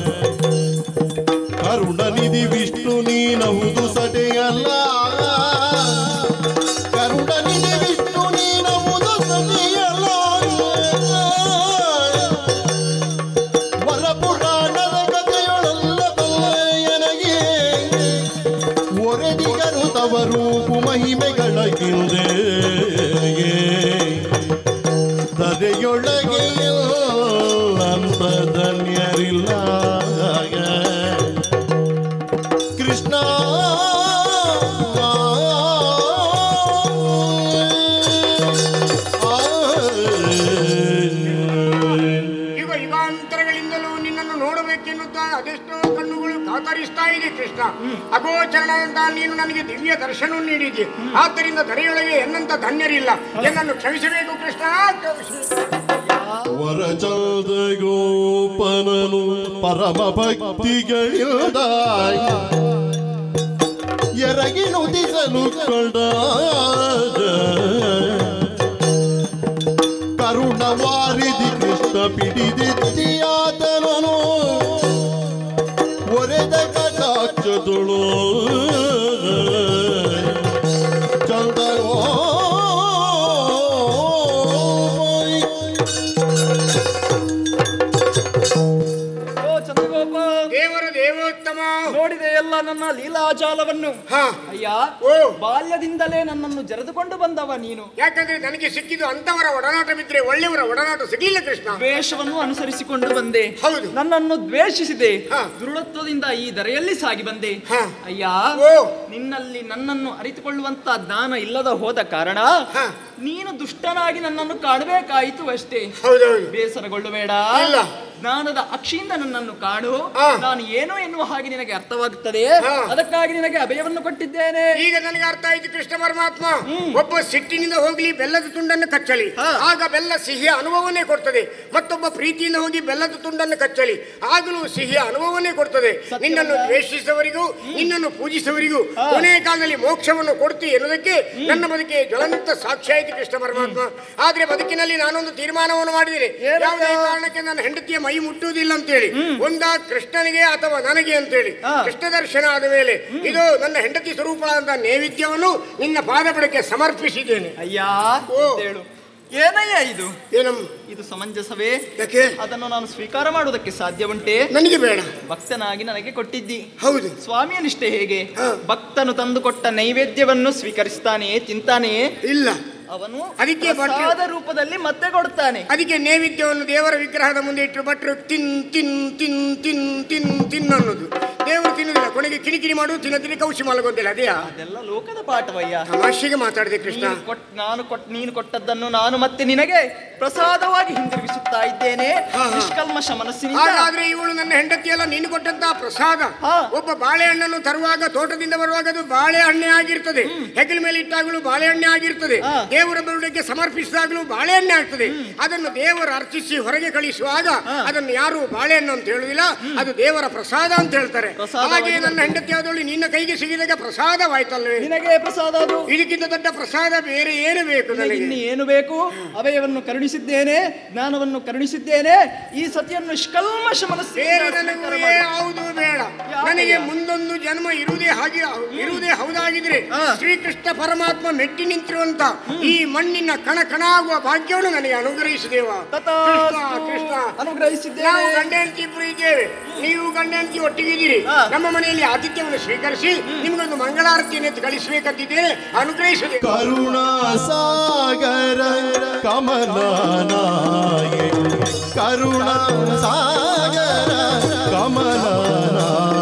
ಕರುಣನಿಧಿ ವಿಷ್ಣು ನೀನಹುದು ಸಟೆಯಲ್ಲ. ಕರುಣನಿಧಿ ವಿಷ್ಣು ನೀನಹುದು ಸಟೆಯಲ್ಲ. ವರಪುರಾಣದ ಕಥೆಯೊಳಲ್ಲ ತಲೆಯನಗೆ ಒರೆದಿಗರು ತವರೂಪು ಮಹಿಮೆಗಳ ಹಿಂದೆ. ಧರೆಯೊಳಗೆ ಎಲ್ಲಂತ ಧನ್ಯರಿಲ್ಲ. ಕೃಷ್ಣ ಯುಗ ಯುಗಾಂತರಗಳಿಂದಲೂ ನಿನ್ನನ್ನು ನೋಡಬೇಕೆನ್ನುತ್ತಾ ಅದೆಷ್ಟೋ ಕಣ್ಣುಗಳು ಕಾತರಿಸ್ತಾ ಇದೆ ಕೃಷ್ಣ. ಅಗೋಚರಣದಂತ ನೀನು ನನಗೆ ದಿವ್ಯ ದರ್ಶನ ನೀಡಿದ್ದೆ. ಆದ್ದರಿಂದ ಧರೆಯೊಳಗೆ ಎನ್ನಂತ ಧನ್ಯರಿಲ್ಲ. ಎನ್ನನ್ನು ಕ್ಷಮಿಸಬೇಕು ಕೃಷ್ಣ. ವರಚಂದ ಗೋಪನನು ಪರಮ ಭಕ್ತಿಗಳಿಂದ ಎರಗಿ ನುಡಿಸಲು ಕೊಂಡ ಕರುಣವಾರಿದಿ ಕೃಷ್ಣ ಪಿಡಿದಿದ್ದಿಯಾತನನು ಒರೆದ ಕಟಾಕ್ಷದೊಳು ಚಂದಗೋ ದೇವರ ದೇವೋತ್ತಮ ನೋಡಿದೆ ಎಲ್ಲ ನನ್ನ ಲೀಲಾಜಾಲವನ್ನು. ಅಯ್ಯ, ಬಾಲ್ಯದಿಂದಲೇ ನನ್ನನ್ನು ಜರೆದುಕೊಂಡು ಬಂದವ ನೀನು. ಯಾಕಂದ್ರೆ ನನಗೆ ಸಿಕ್ಕಿದ್ದು ಅಂತವರ ಒಡನಾಟವಿದ್ರೆ ಒಳ್ಳೆಯವರ ಒಡನಾಟ ಸಿಗಲಿಲ್ಲ ಕೃಷ್ಣ. ದ್ವೇಷವನ್ನು ಅನುಸರಿಸಿಕೊಂಡು ಬಂದೆ. ಹೌದು, ನನ್ನನ್ನು ದ್ವೇಷಿಸಿದೆ. ದುರುಳತ್ವದಿಂದ ಈ ಧರೆಯಲ್ಲಿ ಸಾಗಿ ಬಂದೆ. ಅಯ್ಯ, ನಿನ್ನಲ್ಲಿ ನನ್ನನ್ನು ಅರಿತುಕೊಳ್ಳುವಂತ ಜ್ಞಾನ ಇಲ್ಲದ ಹೋದ ಕಾರಣ ನೀನು ದುಷ್ಟನಾಗಿ ನನ್ನನ್ನು ಕಾಣಬೇಕಾಯಿತು ಅಷ್ಟೇ. ಬೇಸರಗೊಳ್ಳಬೇಡ. ಜ್ಞಾನದ ಅಕ್ಷಿಯಿಂದ ನನ್ನನ್ನು ಕಾಣು. ನಾನು ಏನು ಎನ್ನುವ ಹಾಗೆ ನಿನಗೆ ಅರ್ಥವಾಗುತ್ತದೆ. ಅದಕ್ಕಾಗಿ ನಿನಗೆ ಅಭಯವನ್ನು ಕೊಟ್ಟಿದ್ದೇನೆ. ಈಗ ನನಗೆ ಅರ್ಥ ಆಯ್ತು ಕೃಷ್ಣ ಪರಮಾತ್ಮ. ಒಬ್ಬ ಸಿಟ್ಟಿನಿಂದ ಹೋಗ್ಲಿ ಬೆಲ್ಲದ ತುಂಡನ್ನು ಕಚ್ಚಲಿ, ಆಗ ಬೆಲ್ಲ ಸಿಹಿಯ ಅನುಭವನೇ ಕೊಡ್ತದೆ. ಮತ್ತೊಬ್ಬ ಪ್ರೀತಿಯಿಂದ ಹೋಗಿ ಬೆಲ್ಲದ ತುಂಡನ್ನು ಕಚ್ಚಲಿ, ಆಗಲೂ ಸಿಹಿಯ ಅನುಭವನೇ ಕೊಡ್ತದೆ. ನಿನ್ನನ್ನು ದ್ವೇಷಿಸುವವರಿಗೂ ನಿನ್ನನ್ನು ಪೂಜಿಸುವವರಿಗೂ ಕೊನೆಯ ಕಾಲದಲ್ಲಿ ಮೋಕ್ಷವನ್ನು ಕೊಡ್ತಿ ಎನ್ನುವುದಕ್ಕೆ ನನ್ನ ಬದುಕೆ ಜ್ವಲಂತ ಸಾಕ್ಷಿ ಆಯ್ತು ಕೃಷ್ಣ ಪರಮಾತ್ಮ. ಆದ್ರೆ ಬದುಕಿನಲ್ಲಿ ನಾನೊಂದು ತೀರ್ಮಾನವನ್ನು ಮಾಡಿದ್ದೇನೆ. ಯಾವುದೇ ಕಾರಣಕ್ಕೆ ನನ್ನ ಹೆಂಡತಿಯ ಮೈ ಮುಟ್ಟುವುದಿಲ್ಲ ಅಂತೇಳಿ. ಒಂದ ಕೃಷ್ಣನಿಗೆ ಅಥವಾ ನನಗೆ ಅಂತೇಳಿ. ಕೃಷ್ಣ ದರ್ಶನ ಆದ ಮೇಲೆ ಇದು ನನ್ನ ಹೆಂಡತಿ ಸ್ವರೂಪವಾದ ನೈವೇದ್ಯವನ್ನು ನಿನ್ನ ಪಾದಪಡಕ್ಕೆ ಸಮರ್ಪಿಸಿದ್ದೇನೆ. ಅಯ್ಯ, ಏನಯ್ಯ ಇದು? ಇದು ಸಮಂಜಸವೇ? ಯಾಕೆ ಅದನ್ನು ನಾನು ಸ್ವೀಕಾರ ಮಾಡುವುದಕ್ಕೆ ಸಾಧ್ಯ ಉಂಟೆ? ನನಗೆ ಬೇಡ. ಭಕ್ತನಾಗಿ ನನಗೆ ಕೊಟ್ಟಿದ್ದಿ. ಹೌದು. ಸ್ವಾಮಿಯ ನಿಷ್ಠೆ ಹೇಗೆ? ಭಕ್ತನು ತಂದು ಕೊಟ್ಟ ನೈವೇದ್ಯವನ್ನು ಸ್ವೀಕರಿಸ್ತಾನೆಯೇ, ತಿಂತಾನೆಯೇ? ಇಲ್ಲ. ಅವನು ಅದಕ್ಕೆ ಪ್ರಸಾದ ರೂಪದಲ್ಲಿ ಮತ್ತೆ ಕೊಡ್ತಾನೆ. ಅದಕ್ಕೆ ನೈವೇದ್ಯವನ್ನು ದೇವರ ವಿಗ್ರಹದ ಮುಂದೆ ಇಟ್ಟರು ಭಟ್ರು ತಿನ್ ತಿನ್ ತಿನ್ ತಿನ್ ತಿನ್ ತಿನ್ ಅನ್ನೋದು. ದೇವರು ತಿನ್ನುವುದಿಲ್ಲ, ಕೊನೆಗೆ ಕಿರಿಕಿರಿ ಮಾಡುವುದು, ತಿನ್ನದಿರಿ ಕೌಶಿ ಮಲಗೋದಿಲ್ಲ. ಅದೇಯಾ? ಅದೆಲ್ಲ ಲೋಕದ ಪಾಠವಯ್ಯ. ತಮಾಷೆಗೆ ಮಾತಾಡಿದೆ ಕೃಷ್ಣ. ನೀನು ಕೊಟ್ಟದ್ದನ್ನು ನಾನು ಮತ್ತೆ ನಿನಗೆ ಪ್ರಸಾದವಾಗಿ ಹಿಂದಿರುಗಿಸುತ್ತಾ ಇದ್ದೇನೆ ನಿಷ್ಕಲ್ಮಶ ಮನಸ್ಸಿನಿಂದ. ಹಾಗಾದ್ರೆ ಇವಳು ನನ್ನ ಹೆಂಡತಿಯಲ್ಲ, ನೀನು ಕೊಟ್ಟಂತಹ ಪ್ರಸಾದ. ಒಬ್ಬ ಬಾಳೆಹಣ್ಣನ್ನು ತರುವಾಗ ತೋಟದಿಂದ ಬರುವಾಗ ಅದು ಬಾಳೆಹಣ್ಣೆ ಆಗಿರ್ತದೆ, ಹೆಗಲ ಮೇಲೆ ಇಟ್ಟಾಗಲೂ ಬಾಳೆಹಣ್ಣೆ ಆಗಿರ್ತದೆ, ದೇವರ ಬರುವುದಕ್ಕೆ ಸಮರ್ಪಿಸಿದಾಗಲೂ ಬಾಳೆಹಣ್ಣೆ ಆಗ್ತದೆ. ಅದನ್ನು ದೇವರು ಅರ್ಚಿಸಿ ಹೊರಗೆ ಕಳಿಸುವಾಗ ಅದನ್ನು ಯಾರು ಬಾಳೆಹಣ್ಣು ಅಂತ ಹೇಳುವುದಿಲ್ಲ, ಅದು ದೇವರ ಪ್ರಸಾದ ಅಂತ ಹೇಳ್ತಾರೆ. ಹಾಗೆ ನನ್ನ ಹೆಂಡತಿ ಆದವಳು ನಿನ್ನ ಕೈಗೆ ಸಿಗಿದಾಗ ಪ್ರಸಾದವಾಯ್ತಲ್ವೇ? ನಿನಗೆ ಪ್ರಸಾದ ಅದು. ಇದಕ್ಕಿಂತ ದೊಡ್ಡ ಪ್ರಸಾದ ಬೇರೆ ಏನು ಬೇಕು ನನಗೆ? ಏನು ಬೇಕು? ಅಭಯವನ್ನು ಕರುಣಿಸಿದ್ದೇನೆ, ಜ್ಞಾನವನ್ನು ಕರುಣಿಸಿದ್ದೇನೆ, ಈ ಸತಿಯನ್ನು ನಿಷ್ಕಲ್ಮಶ ಮನಸ್ಸು. ಯಾವುದು ಬೇಡ ನನಗೆ. ಮುಂದೊಂದು ಜನ್ಮ ಇರುವುದೇ ಹೌದಾಗಿದ್ರೆ ಶ್ರೀಕೃಷ್ಣ ಪರಮಾತ್ಮ ಮೆಟ್ಟಿ ನಿಂತಿರುವಂತ ಈ ಮಣ್ಣಿನ ಕಣ ಕಣ ಆಗುವ ಭಾಗ್ಯವನ್ನು ನನಗೆ ಅನುಗ್ರಹಿಸಿದೇವ. ಕೃಷ್ಣ ಅನುಗ್ರಹಿಸಿದ್ದೇವೆ. ನಾವು ಗಂಡ ಹೆಂಡತಿ ಇಬ್ಬರು ಇದ್ದೇವೆ, ನೀವು ಗಂಡ ಹೆಂಡತಿ ಒಟ್ಟಿಗಿದ್ದೀರಿ. ನಮ್ಮ ಮನೆಯಲ್ಲಿ ಆತಿಥ್ಯವನ್ನು ಸ್ವೀಕರಿಸಿ ನಿಮಗೊಂದು ಮಂಗಳಾರತಿಯನ್ನು ಕಳಿಸಬೇಕಂತಿದ್ದೇನೆ, ಅನುಗ್ರಹಿಸಿದೆ. ಕರುಣಾ ಸಾಗರ ಕಮಲನಾಯ, ಕರುಣಾ ಸಾಗರ ಕಮಲನಾಯ.